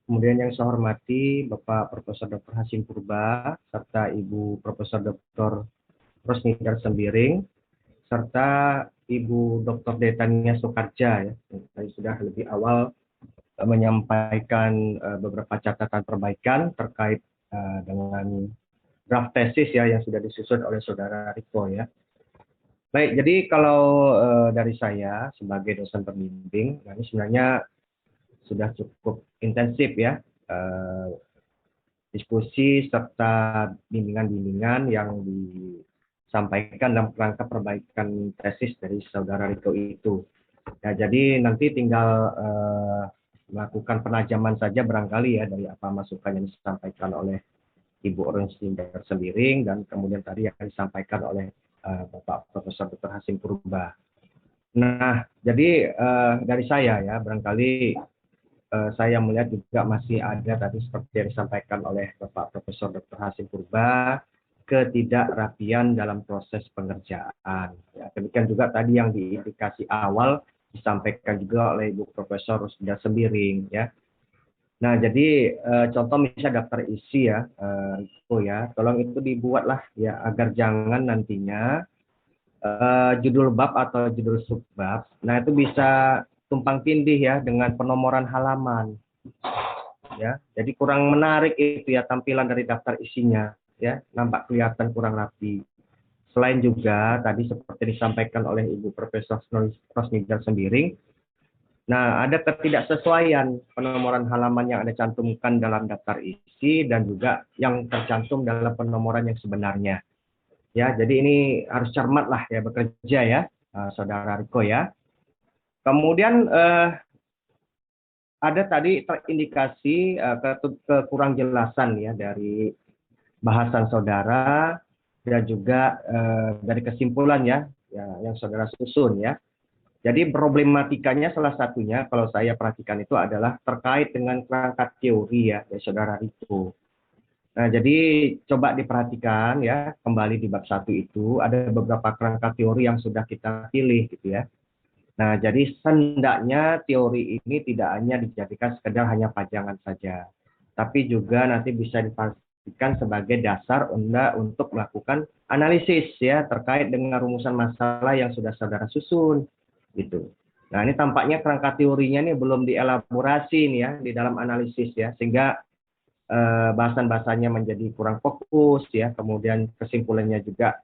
Kemudian yang saya hormati Bapak Profesor Dr. Hasim Purba, serta Ibu Profesor Dr. Rosnidar Sembiring, serta Ibu Dr. Detania Soekarja, ya, yang sudah lebih awal menyampaikan beberapa catatan perbaikan terkait dengan draft tesis ya yang sudah disusun oleh Saudara Riko ya. Baik, jadi kalau dari saya sebagai dosen pembimbing, nah ini sebenarnya sudah cukup intensif ya, diskusi serta bimbingan-bimbingan yang disampaikan dalam rangka perbaikan tesis dari Saudara Riko itu. Nah, jadi nanti tinggal melakukan penajaman saja barangkali ya dari apa masukan yang disampaikan oleh Ibu Rosnidar Sembiring dan kemudian tadi yang disampaikan oleh Bapak Profesor Dr. Hasim Purba. Nah, jadi dari saya ya, barangkali saya melihat juga masih ada tadi seperti yang disampaikan oleh Bapak Profesor Dr. Hasim Purba, ketidakrapian dalam proses pengerjaan. Ya, demikian juga tadi yang di indikasi awal disampaikan juga oleh Ibu Profesor Rosnidar Sembiring ya. Nah, jadi contoh misalnya daftar isi ya, tolong itu dibuatlah ya agar jangan nantinya judul bab atau judul subbab, nah itu bisa tumpang tindih ya dengan penomoran halaman, ya. Jadi kurang menarik itu ya tampilan dari daftar isinya, ya, nampak kelihatan kurang rapi. Selain juga tadi seperti disampaikan oleh Ibu Profesor Rosnidar Sembiring, nah, ada ketidaksesuaian penomoran halaman yang Anda cantumkan dalam daftar isi dan juga yang tercantum dalam penomoran yang sebenarnya. Ya, jadi ini harus cermat lah ya bekerja ya, Saudara Riko ya. Kemudian ada tadi terindikasi kekurang jelasan ya dari bahasan Saudara dan juga dari kesimpulan ya yang Saudara susun ya. Jadi problematikanya salah satunya kalau saya perhatikan itu adalah terkait dengan kerangka teori ya dari Saudara Riko. Nah, jadi coba diperhatikan ya kembali di bab 1 itu ada beberapa kerangka teori yang sudah kita pilih gitu ya. Nah, jadi hendaknya teori ini tidak hanya dijadikan sekedar hanya pajangan saja, tapi juga nanti bisa dipastikan sebagai dasar untuk melakukan analisis ya terkait dengan rumusan masalah yang sudah Saudara susun. Gitu. Nah, ini tampaknya kerangka teorinya ini belum dielaborasi nih ya di dalam analisis ya, sehingga bahasan-bahasanya menjadi kurang fokus ya, kemudian kesimpulannya juga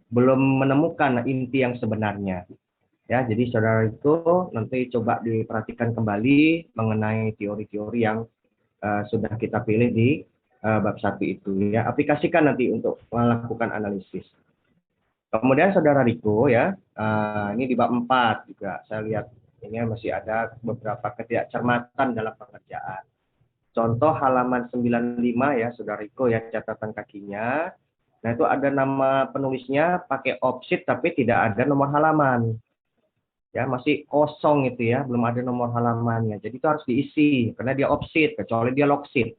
belum menemukan inti yang sebenarnya. Ya, jadi saudara itu nanti coba diperhatikan kembali mengenai teori-teori yang sudah kita pilih di bab 1 itu ya. Aplikasikan nanti untuk melakukan analisis. Kemudian saudara Riko ya, ini di bab 4 juga saya lihat ini masih ada beberapa ketidakcermatan dalam pengerjaan. Contoh halaman 95 ya saudara Riko ya, catatan kakinya. Nah, itu ada nama penulisnya pakai offset tapi tidak ada nomor halaman. Ya, masih kosong itu ya, belum ada nomor halamannya. Jadi itu harus diisi karena dia offset, kecuali dia logsheet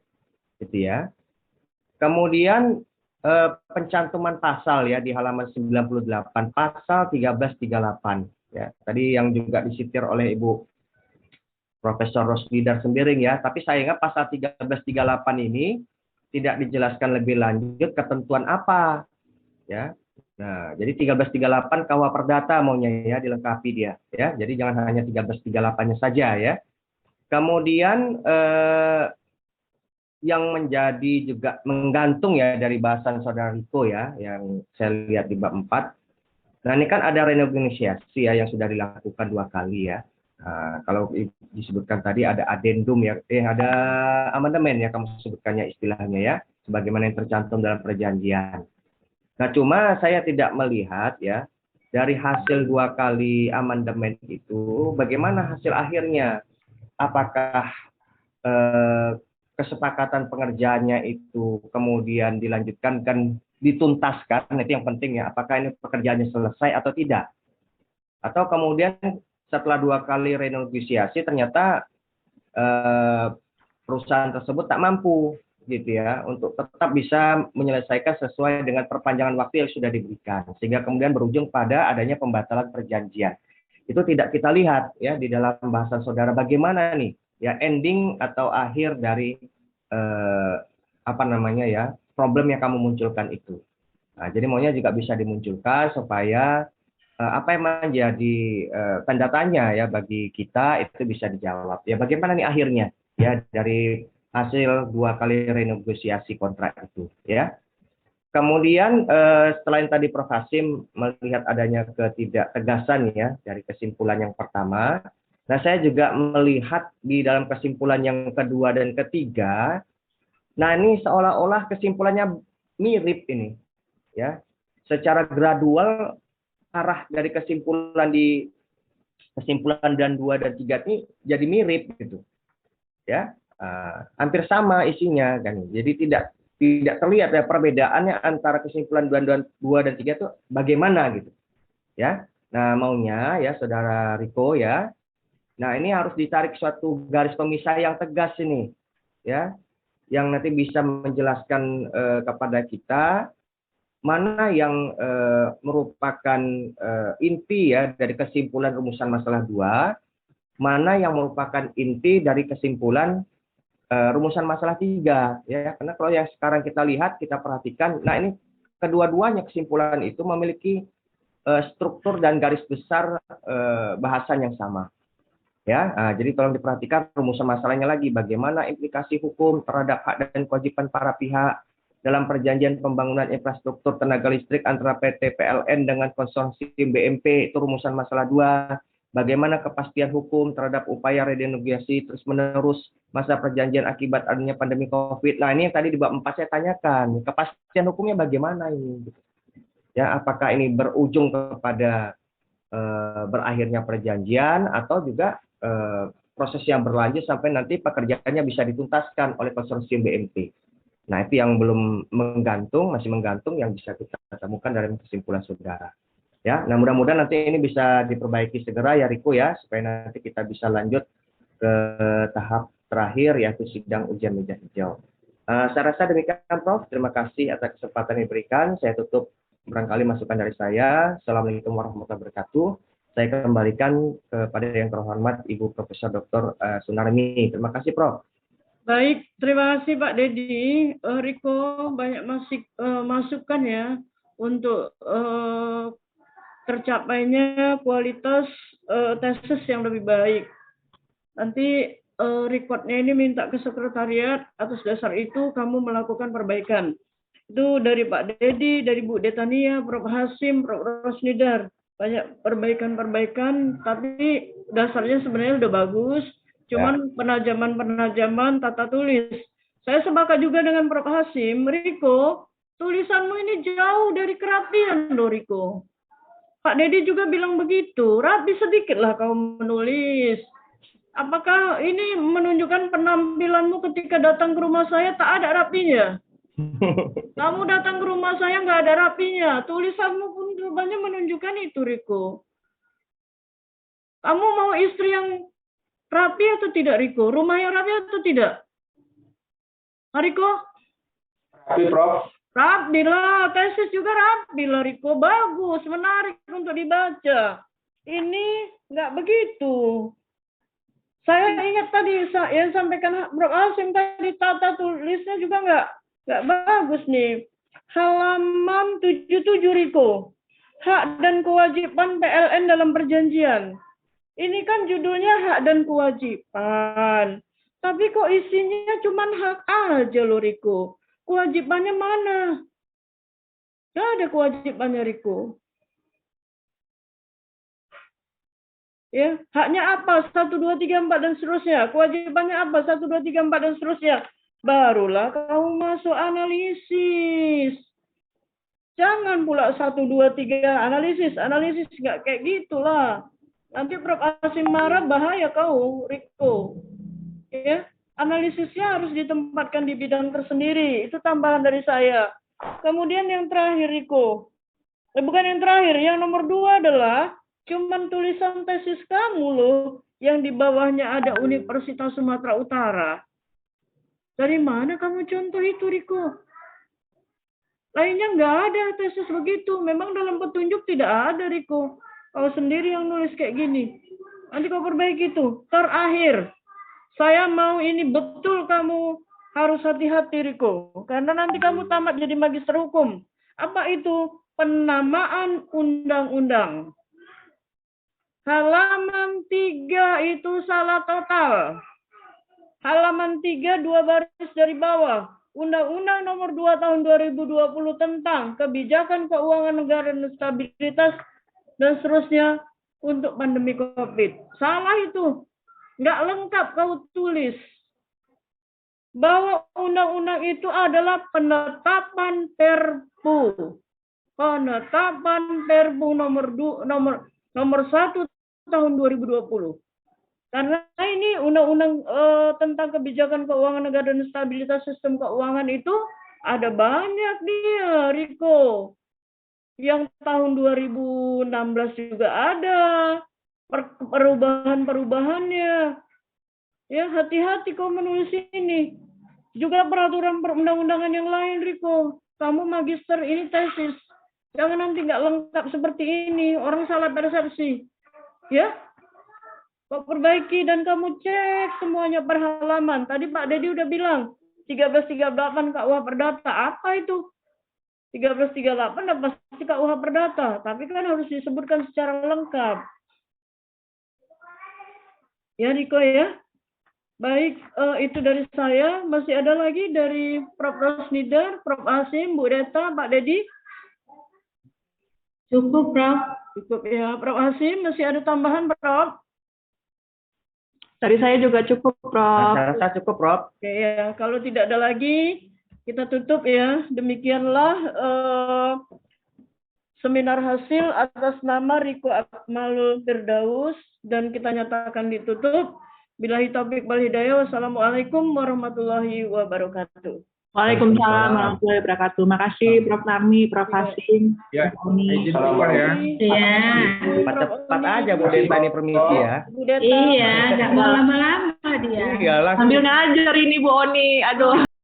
gitu ya. Kemudian pencantuman pasal ya di halaman 98, pasal 1338 ya. Tadi yang juga disitir oleh Ibu Profesor Rosnidar Sembiring ya, tapi sayangnya pasal 1338 ini tidak dijelaskan lebih lanjut ketentuan apa ya. Nah, jadi 1338 KUH Perdata maunya ya dilengkapi dia ya. Jadi jangan hanya 1338-nya saja ya. Kemudian yang menjadi juga menggantung ya dari bahasan saudara Riko ya yang saya lihat di bab 4. Nah, ini kan ada renegosiasi ya yang sudah dilakukan 2 kali ya. Nah, kalau disebutkan tadi ada adendum ya, ada amandemen ya kamu sebutkannya istilahnya ya, sebagaimana yang tercantum dalam perjanjian. Nah, cuma saya tidak melihat ya, dari hasil 2 kali amandemen itu, bagaimana hasil akhirnya? Apakah kesepakatan pengerjaannya itu kemudian dilanjutkan dan dituntaskan? Itu yang penting ya, apakah ini pekerjaannya selesai atau tidak? Atau kemudian setelah 2 kali renegosiasi, ternyata perusahaan tersebut tak mampu gitu ya, untuk tetap bisa menyelesaikan sesuai dengan perpanjangan waktu yang sudah diberikan, sehingga kemudian berujung pada adanya pembatalan perjanjian. Itu tidak kita lihat ya di dalam bahasan saudara bagaimana nih ya ending atau akhir dari problem yang kamu munculkan itu. Nah, jadi maunya juga bisa dimunculkan supaya apa yang menjadi tanda tanya ya bagi kita itu bisa dijawab. Ya bagaimana nih akhirnya ya dari hasil 2 kali renegosiasi kontrak itu ya. Kemudian selain tadi Prof. Hasim melihat adanya ketidaktegasan ya dari kesimpulan yang pertama, nah saya juga melihat di dalam kesimpulan yang kedua dan ketiga, nah ini seolah-olah kesimpulannya mirip ini ya. Secara gradual arah dari kesimpulan dan 2 dan 3 ini jadi mirip gitu ya. Hampir sama isinya kan. Jadi tidak terlihat ya perbedaannya antara kesimpulan 2 dan 3 itu bagaimana gitu. Ya. Nah, maunya ya Saudara Riko ya. Nah, ini harus ditarik suatu garis pemisah yang tegas ini. Ya. Yang nanti bisa menjelaskan kepada kita mana yang merupakan inti ya dari kesimpulan rumusan masalah 2, mana yang merupakan inti dari kesimpulan rumusan masalah 3 ya. Karena kalau yang sekarang kita lihat, kita perhatikan, nah ini kedua-duanya kesimpulan itu memiliki struktur dan garis besar bahasan yang sama ya. Nah, jadi tolong diperhatikan rumusan masalahnya lagi, bagaimana implikasi hukum terhadap hak dan kewajiban para pihak dalam perjanjian pembangunan infrastruktur tenaga listrik antara PT PLN dengan konsorsium BMP, itu rumusan masalah 2. Bagaimana kepastian hukum terhadap upaya renegosiasi terus-menerus masa perjanjian akibat adanya pandemi COVID. Nah, ini yang tadi di bab 4 saya tanyakan. Kepastian hukumnya bagaimana ini? Ya, apakah ini berujung kepada berakhirnya perjanjian atau juga proses yang berlanjut sampai nanti pekerjaannya bisa dituntaskan oleh konsorsium BMP. Nah, itu yang belum masih menggantung yang bisa kita temukan dalam kesimpulan saudara. Ya, nah mudah-mudahan nanti ini bisa diperbaiki segera ya Riko ya, supaya nanti kita bisa lanjut ke tahap terakhir yaitu sidang ujian meja hijau. Saya rasa demikian Prof. Terima kasih atas kesempatan yang diberikan. Saya tutup barangkali masukan dari saya. Assalamualaikum warahmatullahi wabarakatuh. Saya kembalikan kepada yang terhormat Ibu Profesor Dr. Sunarmi. Terima kasih Prof. Baik, terima kasih Pak Dedi. Riko banyak masukan ya untuk tercapainya kualitas tesis yang lebih baik. Nanti rekodnya ini minta ke sekretariat, atas dasar itu kamu melakukan perbaikan. Itu dari Pak Dedi, dari Bu Detania, Prof. Hasim, Prof. Rosnidar. Banyak perbaikan-perbaikan, tapi dasarnya sebenarnya udah bagus, cuman penajaman-penajaman tata tulis. Saya sepakat juga dengan Prof. Hasim, Riko, tulisanmu ini jauh dari kerapian loh Riko. Pak Dedi juga bilang begitu, rapi sedikitlah kau menulis. Apakah ini menunjukkan penampilanmu ketika datang ke rumah saya tak ada rapinya? Kamu datang ke rumah saya nggak ada rapinya. Tulisanmu pun rupanya menunjukkan itu, Riko. Kamu mau istri yang rapi atau tidak, Riko? Rumah yang rapi atau tidak? Riko? Rapi, Prof. Rapi lah, tesis juga rapi lah, Riko. Bagus, menarik untuk dibaca. Ini nggak begitu. Saya ingat tadi yang sampaikan Prof. Hasim tadi, tata tulisnya juga nggak bagus nih. Halaman 77 Riko. Hak dan kewajiban PLN dalam perjanjian. Ini kan judulnya hak dan kewajiban. Tapi kok isinya cuma hak aja loh Riko. Kewajibannya mana? Nggak ada kewajibannya Riko. Ya, haknya apa? 1, 2, 3, 4 dan seterusnya. Kewajibannya apa? 1, 2, 3, 4 dan seterusnya. Barulah kamu masuk analisis. Jangan pula 1, 2, 3 analisis. Analisis nggak kayak gitulah. Nanti Prof. Hasim marah, bahaya kau, Riko. Ya, analisisnya harus ditempatkan di bidang tersendiri. Itu tambahan dari saya. Kemudian yang terakhir, Riko. Bukan yang terakhir, yang nomor 2 adalah cuman tulisan tesis kamu loh, yang di bawahnya ada Universitas Sumatera Utara. Dari mana kamu contoh itu, Riko? Lainnya nggak ada tesis begitu. Memang dalam petunjuk tidak ada, Riko. Kau sendiri yang nulis kayak gini. Nanti kau perbaiki itu. Terakhir, saya mau ini betul kamu harus hati-hati, Riko. Karena nanti kamu tamat jadi magister hukum. Apa itu? Penamaan undang-undang. Halaman 3 itu salah total. Halaman 3, 2 baris dari bawah. Undang-Undang nomor 2 tahun 2020 tentang kebijakan keuangan negara dan stabilitas dan seterusnya untuk pandemi COVID. Salah itu. Nggak lengkap kau tulis. Bahwa undang-undang itu adalah penetapan Perpu. Penetapan Perpu nomor 1 tahun 2020. Karena ini undang-undang tentang kebijakan keuangan negara dan stabilitas sistem keuangan itu ada banyak dia, Riko. Yang tahun 2016 juga ada perubahan-perubahannya. Ya, hati-hati kau menulis ini. Juga peraturan perundang-undangan yang lain, Riko. Kamu magister, ini tesis. Jangan nanti nggak lengkap seperti ini. Orang salah persepsi. Ya, kau perbaiki dan kamu cek semuanya per halaman. Tadi Pak Dedi udah bilang 1338 KUH Perdata. Apa itu? 1338 dan pasti KUH Perdata. Tapi kan harus disebutkan secara lengkap. Ya Riko ya. Baik, itu dari saya. Masih ada lagi dari Prof. Rosnidar, Prof. Hasim, Bu Deta, Pak Dedi? Cukup, Prof. Cukup ya. Prof. Hasim, masih ada tambahan, Prof? Dari saya juga cukup, Prof. Saya rasa cukup, Prof. Oke ya, kalau tidak ada lagi, kita tutup ya. Demikianlah seminar hasil atas nama Riko Akmalul Firdaus dan kita nyatakan ditutup. Billahi taufiq wal hidayah. Wassalamualaikum warahmatullahi wabarakatuh. Waalaikumsalam warahmatullahi wabarakatuh. Makasih Prof. Narmi, Prof. Hasim, Ya, Prof. Oni. izin keluar ya. Iya. Cepat-cepat aja Bu Deta ini permisi ya. Bu Deta. Iya, nggak mau lama-lama dia. Iya, langsung. Sambil ngajar ini Bu Oni. Aduh.